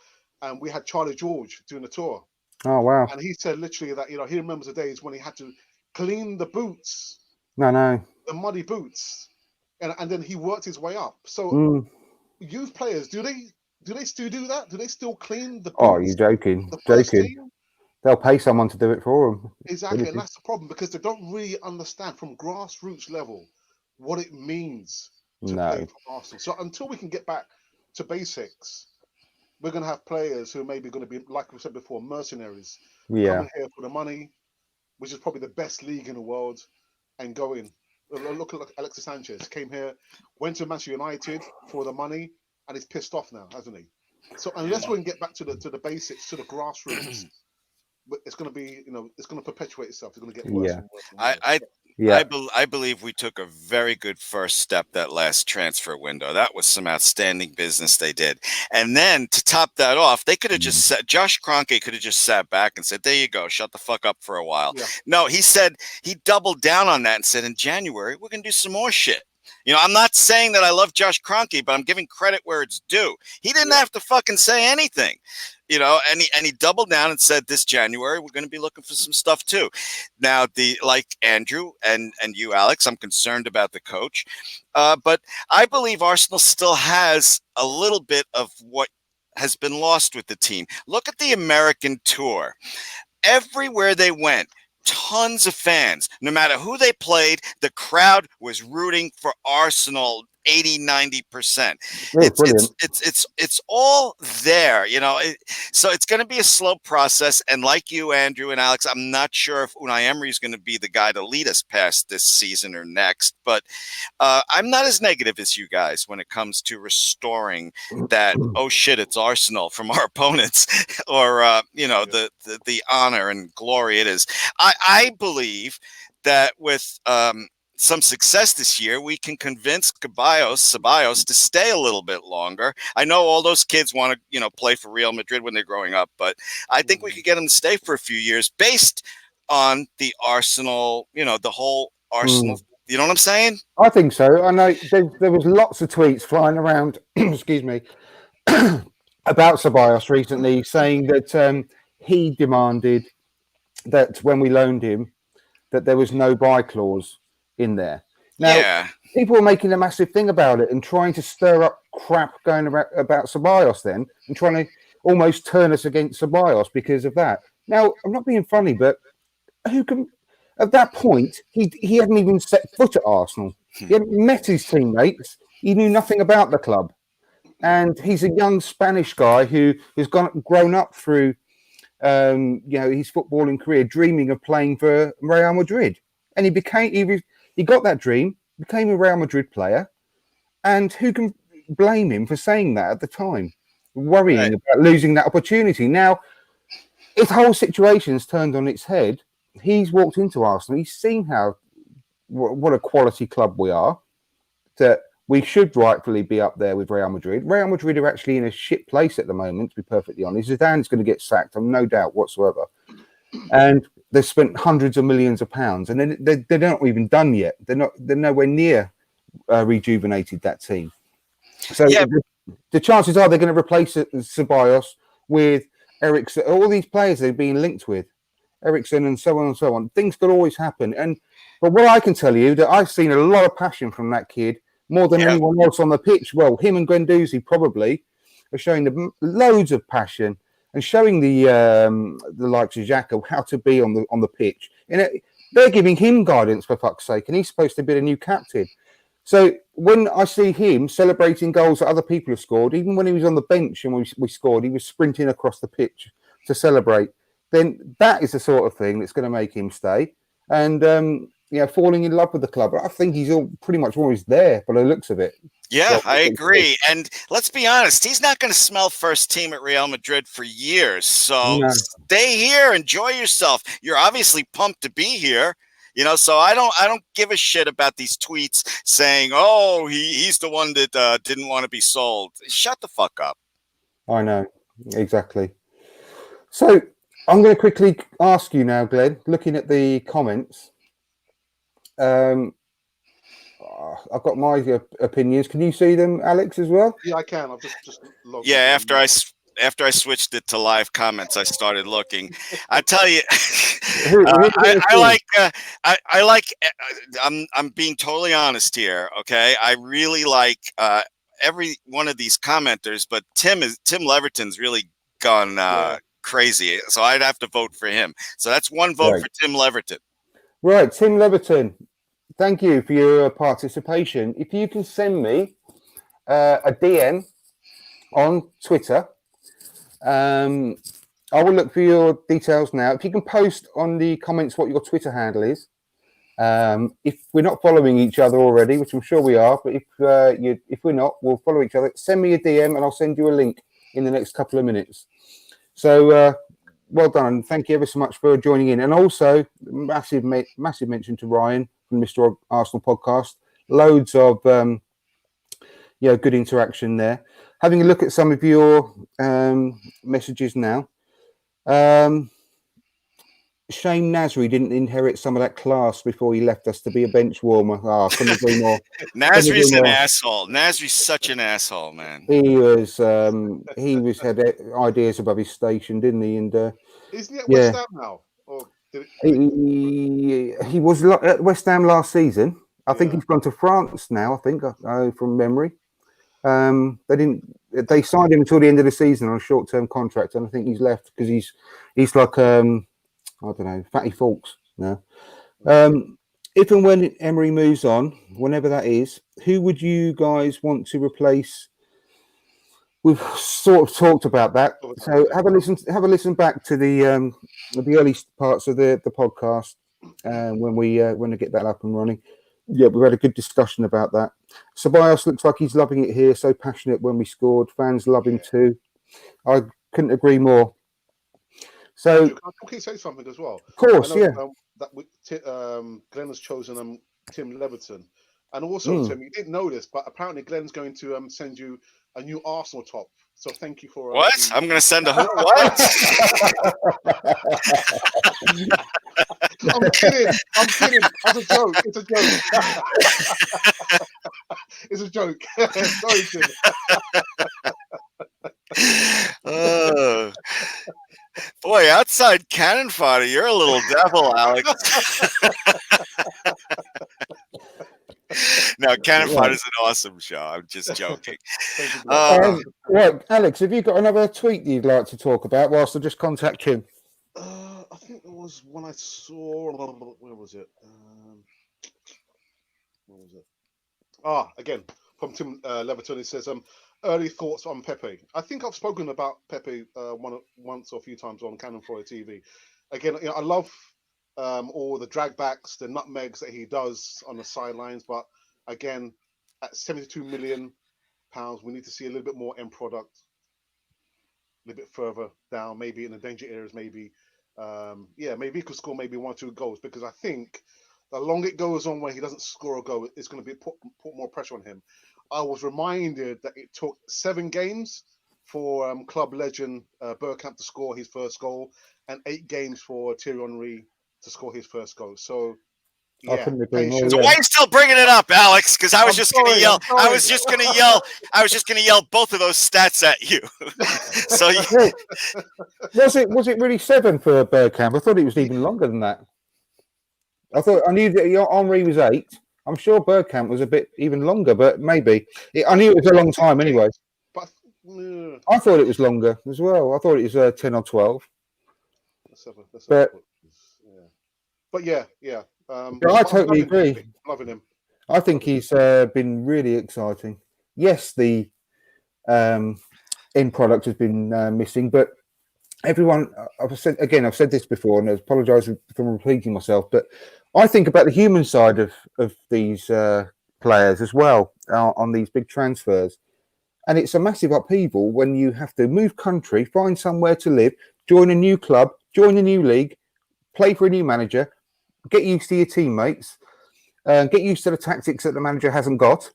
and we had Charlie George doing the tour. Oh wow! And he said literally that he remembers the days when he had to clean the boots. No. The muddy boots, and then he worked his way up. So youth players, do they still do that? Do they still clean the boots? Oh, you're joking. Joking. They'll pay someone to do it for them. Exactly, and that's the problem, because they don't really understand from grassroots level what it means to play for Arsenal. So until we can get back to basics, we're going to have players who are maybe going to be, like we said before, mercenaries. Coming here for the money, which is probably the best league in the world, and going. Look at Alexis Sanchez. Came here, went to Manchester United for the money, and he's pissed off now, hasn't he? So unless we can get back to the basics, to the grassroots, it's going to be, it's going to perpetuate itself. It's going to get worse and worse. And worse. Yeah. I believe we took a very good first step that last transfer window. That was some outstanding business they did. And then to top that off, they could have just said, Josh Kroenke could have just sat back and said, there you go, shut the fuck up for a while. Yeah. No, he doubled down on that and said, in January, we're going to do some more shit. You know, I'm not saying that I love Josh Kroenke, but I'm giving credit where it's due. He didn't have to fucking say anything. You know, and he doubled down and said this January we're going to be looking for some stuff too. Now, like Andrew and you, Alex, I'm concerned about the coach, but I believe Arsenal still has a little bit of what has been lost with the team. Look at the American tour. Everywhere they went, tons of fans. No matter who they played, the crowd was rooting for Arsenal. 80-90%. It's all there, you know. So it's going to be a slow process. And like you, Andrew and Alex, I'm not sure if Unai Emery is going to be the guy to lead us past this season or next. But I'm not as negative as you guys when it comes to restoring that. Oh shit, it's Arsenal from our opponents, or the honor and glory it is. I believe that with some success this year, we can convince Ceballos to stay a little bit longer. I know all those kids want to, play for Real Madrid when they're growing up, but I think we could get them to stay for a few years based on the Arsenal, the whole Arsenal. You know what I'm saying? I think so. I know there was lots of tweets flying around, excuse me, about Ceballos recently saying that he demanded that when we loaned him, that there was no buy clause in there. Now, people were making a massive thing about it and trying to stir up crap going about Ceballos then and trying to almost turn us against Ceballos because of that. Now, I'm not being funny, but who can... At that point, he hadn't even set foot at Arsenal. He hadn't met his teammates. He knew nothing about the club. And he's a young Spanish guy who has grown up through his footballing career dreaming of playing for Real Madrid. And he got that dream, became a Real Madrid player, and who can blame him for saying that at the time, worrying about losing that opportunity. Now, his whole situation's turned on its head. He's walked into Arsenal. He's seen what a quality club we are, that we should rightfully be up there with Real Madrid. Real Madrid are actually in a shit place at the moment, to be perfectly honest. Zidane's going to get sacked, I've no doubt whatsoever. And they've spent hundreds of millions of pounds, and they're not even done yet. They're nowhere near rejuvenated that team. So the chances are they're going to replace Ceballos with Eriksen. All these players they've been linked with, Eriksen and so on and so on. Things could always happen. But what I can tell you that I've seen a lot of passion from that kid, more than anyone else on the pitch. Well, him and Guendouzi probably are showing them loads of passion. And showing the likes of Xhaka how to be on the pitch, and they're giving him guidance for fuck's sake, and he's supposed to be the new captain. So when I see him celebrating goals that other people have scored, even when he was on the bench and we scored, he was sprinting across the pitch to celebrate. Then that is the sort of thing that's going to make him stay and falling in love with the club. I think he's pretty much always there by the looks of it. Yeah, I agree. And let's be honest, he's not going to smell first team at Real Madrid for years. So stay here, enjoy yourself. You're obviously pumped to be here, so I don't give a shit about these tweets saying, oh, he's the one that didn't want to be sold. Shut the fuck up. I know, exactly. So I'm going to quickly ask you now, Glenn, looking at the comments, I've got my opinions. Can you see them, Alex, as well? Yeah, I can. I've just logged. Yeah, after I switched it to live comments, I started looking. I tell you, I'm being totally honest here. Okay, I really like every one of these commenters, but Tim Leverton's really gone crazy. So I'd have to vote for him. So that's one vote for Tim Leverton. Right, Tim Leverton. Thank you for your participation. If you can send me a DM on Twitter, I will look for your details now. If you can post on the comments what your Twitter handle is. If we're not following each other already, which I'm sure we are, but if we're not, we'll follow each other. Send me a DM and I'll send you a link in the next couple of minutes. So well done. Thank you ever so much for joining in. And also, massive mention to Ryan from Mr. Arsenal podcast. Loads of good interaction there. Having a look at some of your messages now. Shane Nasri didn't inherit some of that class before he left us to be a bench warmer. Oh, couldn't agree more. Nasri's an asshole. Nasri's such an asshole, man. He was had ideas above his station, didn't he? And isn't he at West Ham now? Or he was at West Ham last season. I think he's gone to France now. I think from memory. They signed him until the end of the season on a short-term contract, and I think he's left because he's like I don't know, Fatty Fawkes now. If and when Emery moves on, whenever that is, who would you guys want to replace? We've sort of talked about that, so have a listen back to the early parts of the podcast when we get that up and running. Yeah, we've had a good discussion about that. Ceballos looks like he's loving it here. So passionate when we scored. Fans love him too. I couldn't agree more. So, can I say something as well? Of course, Glenn has chosen Tim Leverton, and also Tim, you didn't know this, but apparently Glenn's going to send you a new Arsenal top. So thank you for what? I'm going to send a what? I'm kidding. That's a joke. It's a joke. It's a joke. Sorry, Tim. Boy, outside cannon fodder, you're a little devil, Alex. No, Cannon Fodder is an awesome show. I'm just joking. Right, Alex, have you got another tweet you'd like to talk about whilst I just contact him? I think there was one I saw. Where was it? Where was it? Again, from Tim Leverton. It says, early thoughts on Pepe. I think I've spoken about Pepe once or a few times on Cannon Fodder TV. Again, I love all the dragbacks, the nutmegs that he does on the sidelines. But again, at £72 million, we need to see a little bit more end product, a little bit further down, maybe in the danger areas, maybe. Maybe he could score maybe 1 or 2 goals, because I think the longer it goes on when he doesn't score a goal, it's going to be put more pressure on him. I was reminded that it took 7 games for club legend Bergkamp to score his first goal, and 8 games for Thierry Henry to score his first goal. So, yeah. So why are you still bringing it up, Alex? Because I was just going to yell. I was just going to yell both of those stats at you. So was it really 7 for Bergkamp? I thought it was even longer than that. I knew that Henry was 8. I'm sure Bergkamp was a bit even longer, but maybe. I knew it was a long time anyway. But I thought it was longer as well. I thought it was 10 or 12. But yeah. I totally agree. Loving him. I think he's been really exciting. Yes, the end product has been missing, but everyone, I've said this before, and I apologise for repeating myself, but I think about the human side of these players as well on these big transfers. And it's a massive upheaval when you have to move country, find somewhere to live, join a new club, join a new league, play for a new manager, get used to your teammates, get used to the tactics that the manager hasn't got.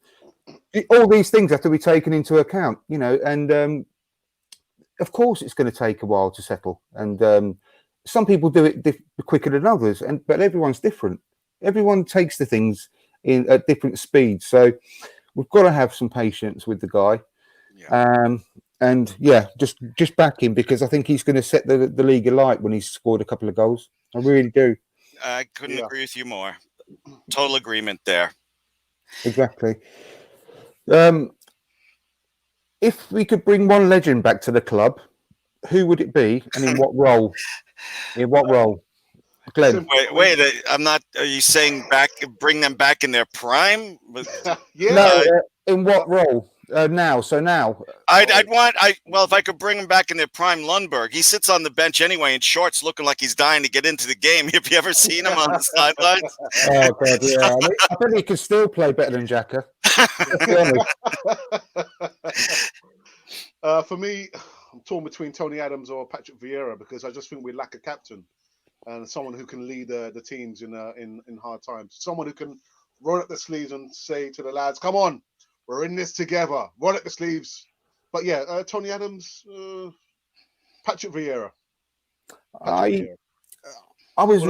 All these things have to be taken into account, and of course it's going to take a while to settle. And some people do it quicker than others, but everyone's different. Everyone takes the things at different speeds. So we've got to have some patience with the guy. Yeah. Just back him, because I think he's going to set the league alight when he's scored a couple of goals. I really do. I couldn't agree with you more. Total agreement there. Exactly. If we could bring one legend back to the club, who would it be, and in what role? Glenn. Wait. I'm not. Are you saying bring them back in their prime? Yeah. No, in what role? Now. If I could bring him back in their prime, Lundberg. He sits on the bench anyway in shorts, looking like he's dying to get into the game. Have you ever seen him on the sidelines? Oh God, yeah. I bet he could still play better than Xhaka. For me, I'm torn between Tony Adams or Patrick Vieira, because I just think we lack a captain. and someone who can lead the teams in hard times. Someone who can roll up the sleeves and say to the lads, "Come on, we're in this together. Roll up the sleeves." But yeah, Tony Adams, Patrick Vieira. I was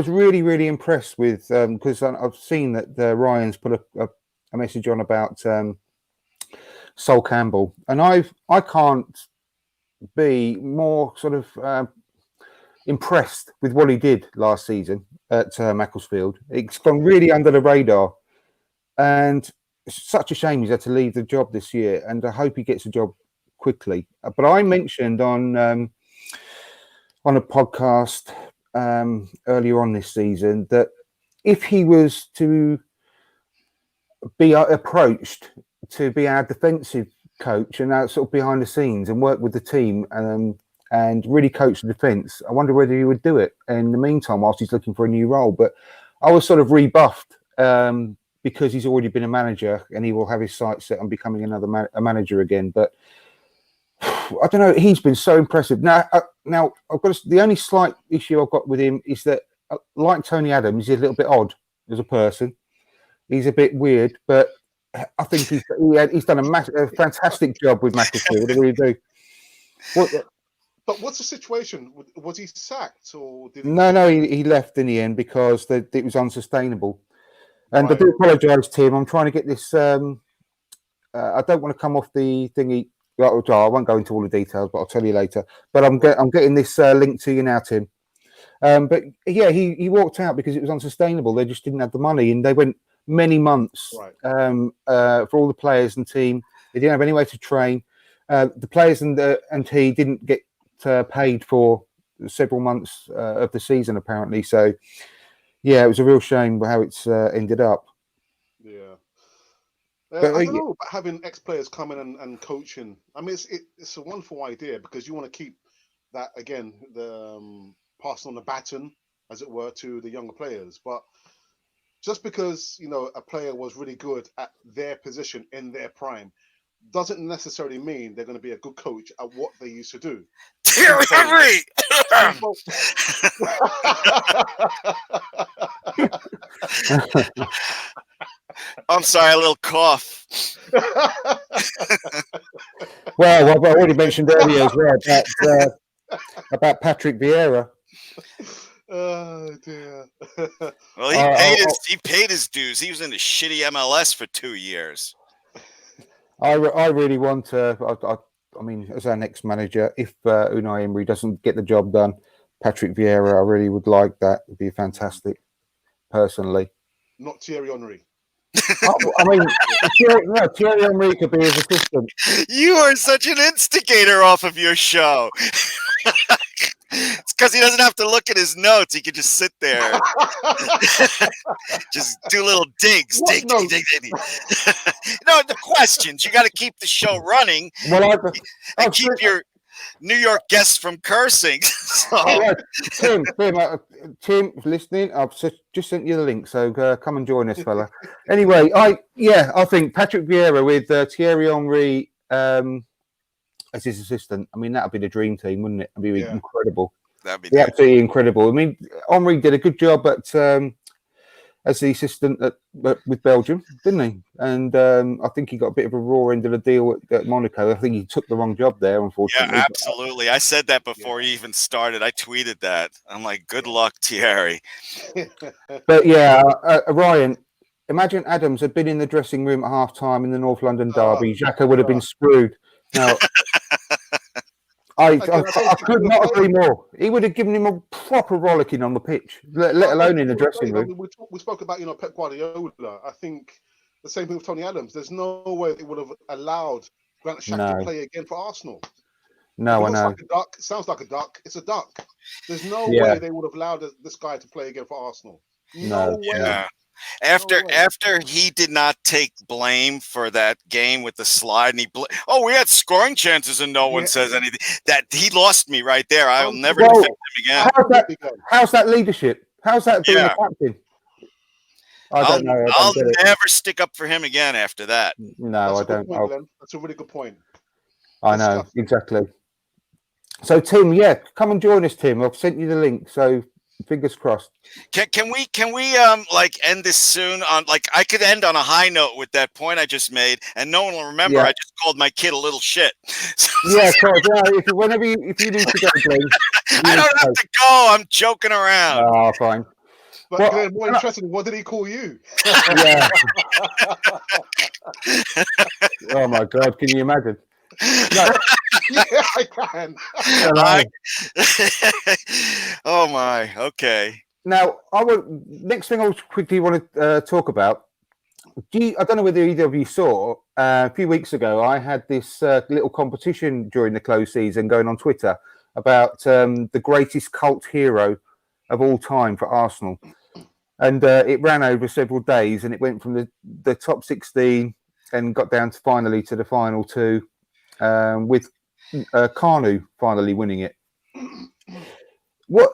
really impressed with because I've seen that Ryan's put a message on about Sol Campbell, and I can't be more sort of impressed with what he did last season at Macclesfield. It's gone really under the radar, and it's such a shame he's had to leave the job this year. And I hope he gets a job quickly. But I mentioned on a podcast earlier on this season that if he was to be approached to be our defensive coach and out sort of behind the scenes and work with the team and really coach the defence, I wonder whether he would do it in the meantime whilst he's looking for a new role. But I was sort of rebuffed because he's already been a manager and he will have his sights set on becoming another manager again. But I don't know. He's been so impressive. Now I've got the only slight issue I've got with him is that, like Tony Adams, he's a little bit odd as a person. He's a bit weird, but I think he's done a fantastic job with Macclesfield. I really do. But what's the situation? Was he sacked or did he... No, he left in the end because it was unsustainable. And right. I do apologise, Tim. I'm trying to get this. I don't want to come off the thingy. I won't go into all the details, but I'll tell you later. But I'm getting this link to you now, Tim. But yeah, he walked out because it was unsustainable. They just didn't have the money, and they went many months for all the players and team. They didn't have any way to train. The players and he didn't get paid for several months of the season, apparently. So, yeah, it was a real shame how it's ended up. Yeah. I don't know about having ex-players come in and coaching. I mean, it's a wonderful idea because you want to keep that, again, the passing on the baton, as it were, to the younger players. But just because, a player was really good at their position in their prime doesn't necessarily mean they're going to be a good coach at what they used to do. Thierry Henry! I'm sorry, a little cough. Well, I've already mentioned earlier as well about Patrick Vieira. Oh dear. Well, he paid his dues. He was in the shitty MLS for 2 years. I really want to. I mean, as our next manager, if Unai Emery doesn't get the job done, Patrick Vieira, I really would like that. It'd be fantastic, personally. Not Thierry Henry. I mean, Thierry Henry could be his assistant. You are such an instigator off of your show. It's because he doesn't have to look at his notes. He can just sit there. Just do little digs. Dig. No, the questions. You got to keep the show running. Well, and keep your New York guests from cursing. So. Right. Tim, listening, I've just sent you the link, so come and join us, fella. Anyway, I think Patrick Vieira with Thierry Henry as his assistant. I mean, that would be the dream team, wouldn't it? It'd be incredible. That'd be absolutely incredible. I mean, Henry did a good job as the assistant with Belgium, didn't he? And I think he got a bit of a raw end of the deal at Monaco. I think he took the wrong job there, unfortunately. Yeah, absolutely. I said that before he even started. I tweeted that. I'm like, good luck, Thierry. But yeah, Ryan, imagine Adams had been in the dressing room at half-time in the North London derby. Xhaka would have been screwed. Now, I could not agree more. He would have given him a proper rollicking on the pitch, let alone in the dressing room. I mean, we spoke about Pep Guardiola. I think the same thing with Tony Adams. There's no way they would have allowed Granit Xhaka to play again for Arsenal. No, I know. Like a duck. It sounds like a duck. It's a duck. There's no way they would have allowed this guy to play again for Arsenal. No way. Yeah. After he did not take blame for that game with the slide, and we had scoring chances and no one says anything. That he lost me right there. I'll never defend him again. How's that leadership? How's that being a captain? I don't know. I'll never stick up for him again after that. No, I don't. That's a really good point. I know exactly. So Tim, yeah, come and join us, Tim. I've sent you the link. So fingers crossed. Can we like end this soon on like I could end on a high note with that point I just made and no one will remember Yeah. I just called my kid a little shit. Yeah, of course. Yeah, if you need to go, Glenn, I don't have to go. I'm joking around. Oh, fine. But Well, Glenn, more interesting, what did he call you? Yeah. Oh my God, can you imagine? No, Yeah, I can. I- oh my. Okay. now, next thing I quickly want to talk about. I don't know whether either of you saw a few weeks ago. I had this little competition during the close season going on Twitter about the greatest cult hero of all time for Arsenal, and it ran over several days, and it went from the top 16 and got down to finally to the final two, with Kanu finally winning it. What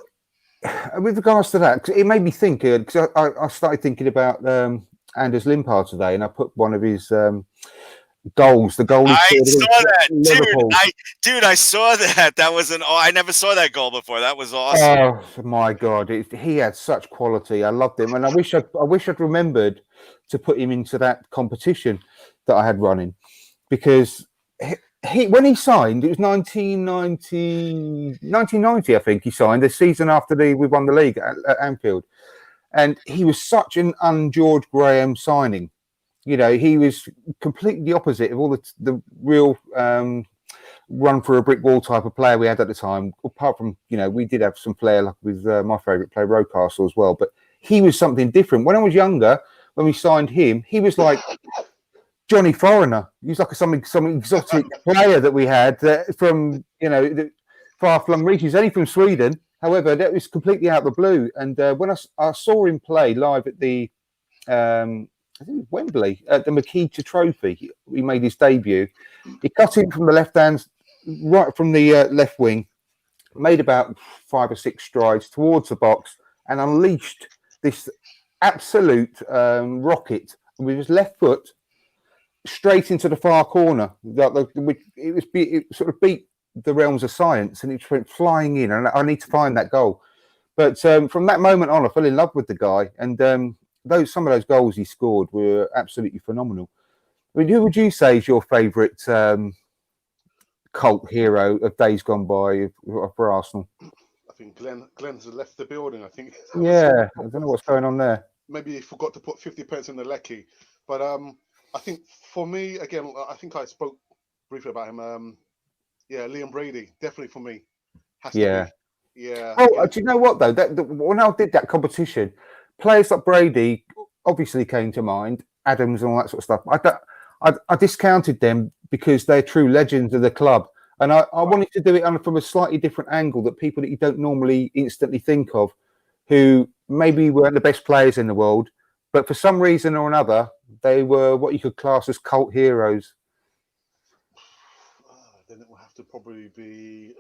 with regards to that, 'cause it made me think, because I started thinking about Anders Limpar today, and I put one of his goals. The goal he I scored saw against that, Liverpool. dude. I saw that. That was I never saw that goal before. That was awesome. Oh my God, he had such quality. I loved him, and I wish I'd remembered to put him into that competition that I had running, because he when he signed, it was 1990, I think he signed the season after we won the league at Anfield, and he was such an un-George Graham signing. You know, he was completely the opposite of all the real run for a brick wall type of player we had at the time. Apart from, we did have some flair, like with my favourite player, Rocastle, as well. But he was something different. When I was younger, when we signed him, he was like Johnny Foreigner. He was like some exotic player that we had from, the far-flung reaches, only from Sweden. However, that was completely out of the blue. And when I saw him play live at the I think it was Wembley at the Makita Trophy, he made his debut. He cut in from the left hand, right from the left wing, made about 5 or 6 strides towards the box, and unleashed this absolute rocket with his left foot straight into the far corner. It sort of beat the realms of science, and it went flying in. And I need to find that goal. But from that moment on, I fell in love with the guy, and some of those goals he scored were absolutely phenomenal. I mean, who would you say is your favourite cult hero of days gone by for Arsenal? I think Glenn's left the building. I think. Yeah, I don't know what's going on there. Maybe he forgot to put 50 pence in the lecky. But I think for me, again, I think I spoke briefly about him. Liam Brady, definitely for me. Has to be. Yeah. Oh, do you know what though? When I did that competition, players like Brady obviously came to mind, Adams and all that sort of stuff. I discounted them because they're true legends of the club, and I wanted to do it from a slightly different angle, that people that you don't normally instantly think of, who maybe weren't the best players in the world, but for some reason or another, they were what you could class as cult heroes. Then it will have to probably be.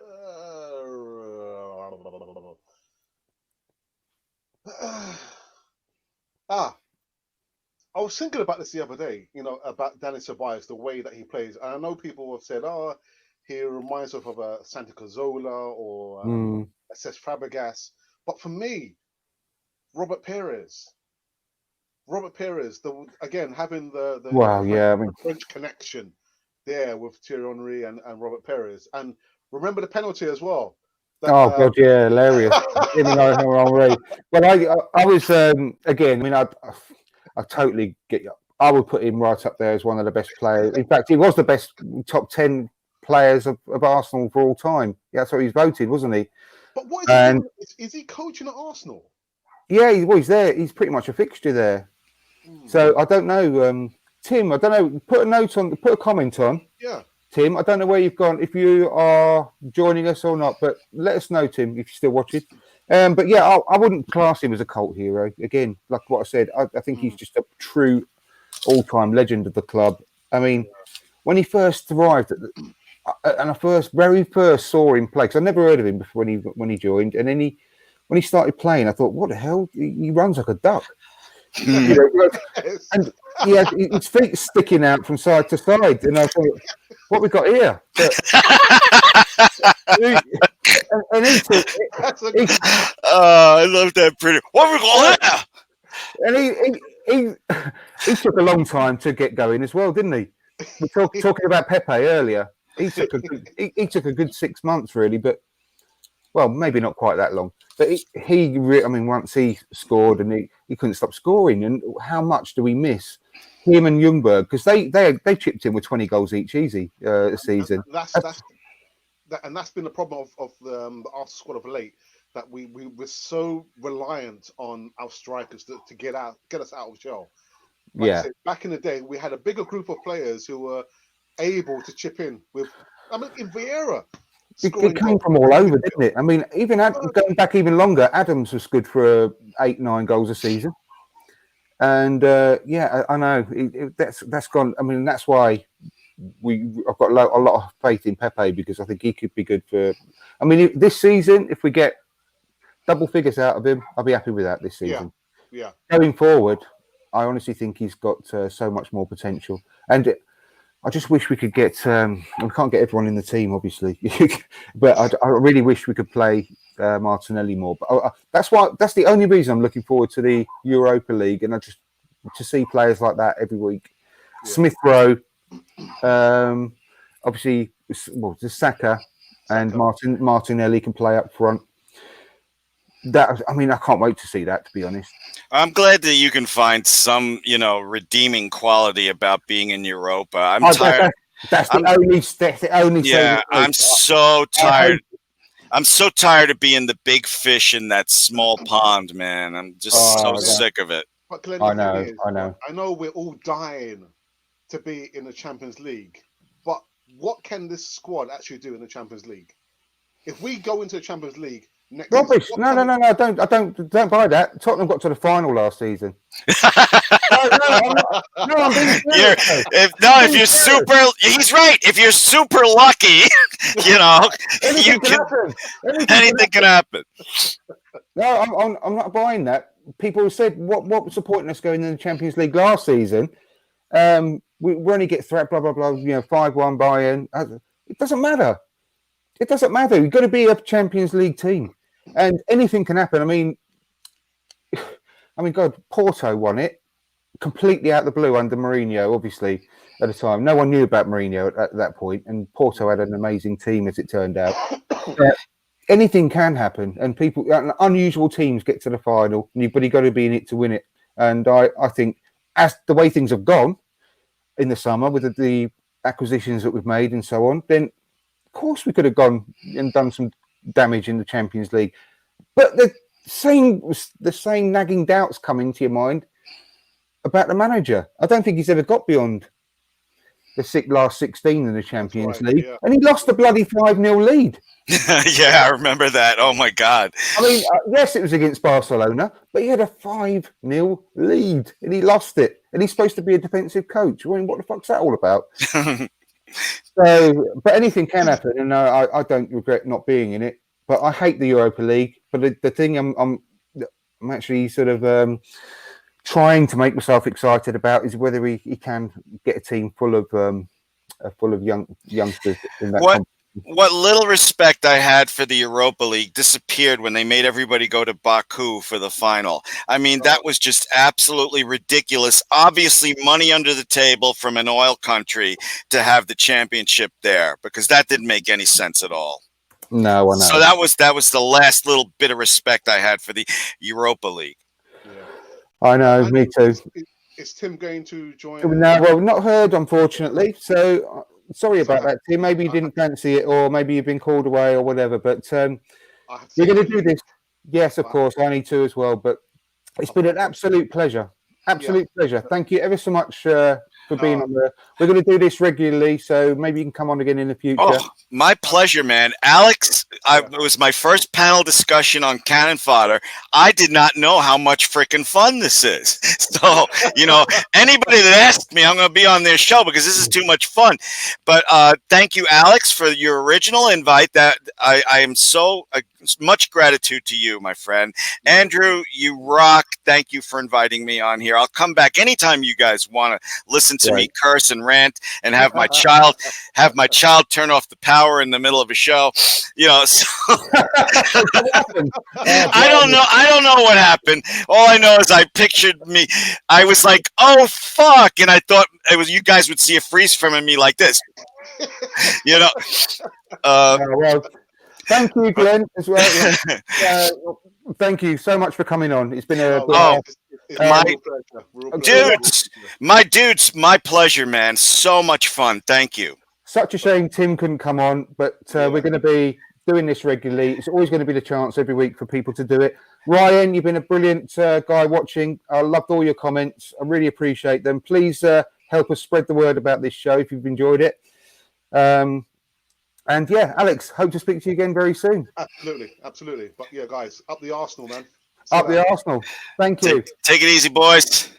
I was thinking about this the other day, about Danny Ceballos, the way that he plays. And I know people have said, he reminds us of a Santi Cazorla or a Cesc Fabregas. But for me, Robert Perez, again, having the French connection there with Thierry Henry and Robert Perez. And remember the penalty as well. God, yeah, hilarious. Well, I was, again, I mean, I totally get you. I would put him right up there as one of the best players. In fact, he was the best top 10 players of Arsenal for all time. That's what he was voted, wasn't he? But what is he doing? Is he coaching at Arsenal? Yeah, he's there. He's pretty much a fixture there. So I don't know, Tim. I don't know. Put a comment on. Yeah, Tim. I don't know where you've gone. If you are joining us or not, but let us know, Tim, if you're still watching. But yeah, I wouldn't class him as a cult hero. Again, like what I said, I think he's just a true all-time legend of the club. I mean, when he first arrived and I very first saw him play, because I never heard of him before when he joined, and then when he started playing, I thought, what the hell? He runs like a duck. And he had his feet sticking out from side to side, and I thought, what we got here. But, and he took, That's a he, I love that pretty. What we got there? and he took a long time to get going as well, didn't he? We're talking about Pepe earlier. He took a good 6 months really, but well, maybe not quite that long. But I mean, once he scored and he couldn't stop scoring, and how much do we miss him and Ljungberg, because they chipped in with 20 goals each easy this season. That's been the problem of the Arsenal squad of late, that we were so reliant on our strikers to get us out of jail. Like I said, back in the day, we had a bigger group of players who were able to chip in with. I mean, in Vieira, it came from all over, didn't it? I mean, even going back even longer, Adams was good for 8-9 goals a season. And I know that's gone. I mean, that's why I've got a lot of faith in Pepe, because I think he could be good for. I mean, this season, if we get double figures out of him, I'll be happy with that this season. Yeah. Going forward, I honestly think he's got so much more potential, and I just wish we could get. We can't get everyone in the team, obviously, but I really wish we could play Martinelli more. But that's the only reason I'm looking forward to the Europa League, and to see players like that every week. Yeah. Smith Rowe, obviously, the Saka and Martinelli can play up front. I mean, I can't wait to see that, to be honest. I'm glad that you can find some, redeeming quality about being in Europa. I'm tired. That's the only. Yeah, I'm so tired. I'm so tired of being the big fish in that small pond, man. I'm just sick of it. But Glenn, I know. I know we're all dying to be in the Champions League, but what can this squad actually do in the Champions League? If we go into the Champions League next rubbish! No, I don't buy that. Tottenham got to the final last season. I'm being serious. If you're super, he's right. If you're super lucky, anything can happen. No, I'm not buying that. People said, what was the point in us going in the Champions League last season? We only get threat, blah blah blah. 5-1 Bayern. It doesn't matter. It doesn't matter. You've got to be a Champions League team, and anything can happen. I mean, God, Porto won it completely out of the blue under Mourinho. Obviously, at the time, no one knew about Mourinho at that point, and Porto had an amazing team, as it turned out. Anything can happen, and unusual teams get to the final, but you've got to be in it to win it. And I think, as the way things have gone in the summer with the acquisitions that we've made and so on, then of course we could have gone and done some damage in the Champions League. But the same nagging doubts come into your mind about the manager. I don't think he's ever got beyond the last 16 in the Champions League, and he lost the bloody 5-0 lead. Yeah, I remember that. Oh my God! I mean, yes, it was against Barcelona, but he had a 5-0 lead, and he lost it. And he's supposed to be a defensive coach. I mean, what the fuck's that all about? But anything can happen, and I don't regret not being in it. But I hate the Europa League. But the thing I'm actually sort of trying to make myself excited about is whether he can get a team full of youngsters in that. What little respect I had for the Europa League disappeared when they made everybody go to Baku for the final. I mean, that was just absolutely ridiculous. Obviously, money under the table from an oil country to have the championship there, because that didn't make any sense at all. No, I know. So that was the last little bit of respect I had for the Europa League. Yeah. I know, me too. Is Tim going to join? No, well, not heard, unfortunately. So sorry about that, Tim. Maybe you didn't fancy it, or maybe you've been called away or whatever. But we're going to do this. Yes, of course. I need to as well. But it's been an absolute pleasure. Absolute pleasure. Thank you ever so much for being on there. We're going to do this regularly, so maybe you can come on again in the future. Oh, my pleasure, man. Alex, it was my first panel discussion on Cannon Fodder. I did not know how much freaking fun this is. So, anybody that asks me, I'm going to be on their show because this is too much fun. But thank you, Alex, for your original invite. That I am so much gratitude to you, my friend. Andrew, you rock. Thank you for inviting me on here. I'll come back anytime you guys want to listen to me curse and rant and have my child turn off the power in the middle of a show. You know, so I don't know what happened. All I know is I pictured me. I was like, "Oh fuck," and I thought it was you guys would see a freeze frame of me like this. You know. Well, thank you, Glenn, as well. Thank you so much for coming on. It's been my pleasure, man. So much fun. Thank you. Such a shame Tim couldn't come on, but we're going to be doing this regularly. It's always going to be the chance every week for people to do it. Ryan, you've been a brilliant guy watching. I loved all your comments. I really appreciate them. Please help us spread the word about this show if you've enjoyed it. And yeah, Alex, hope to speak to you again very soon. Absolutely. But yeah, guys, up the Arsenal, man. Up the Arsenal. Thank you. Take it easy, boys.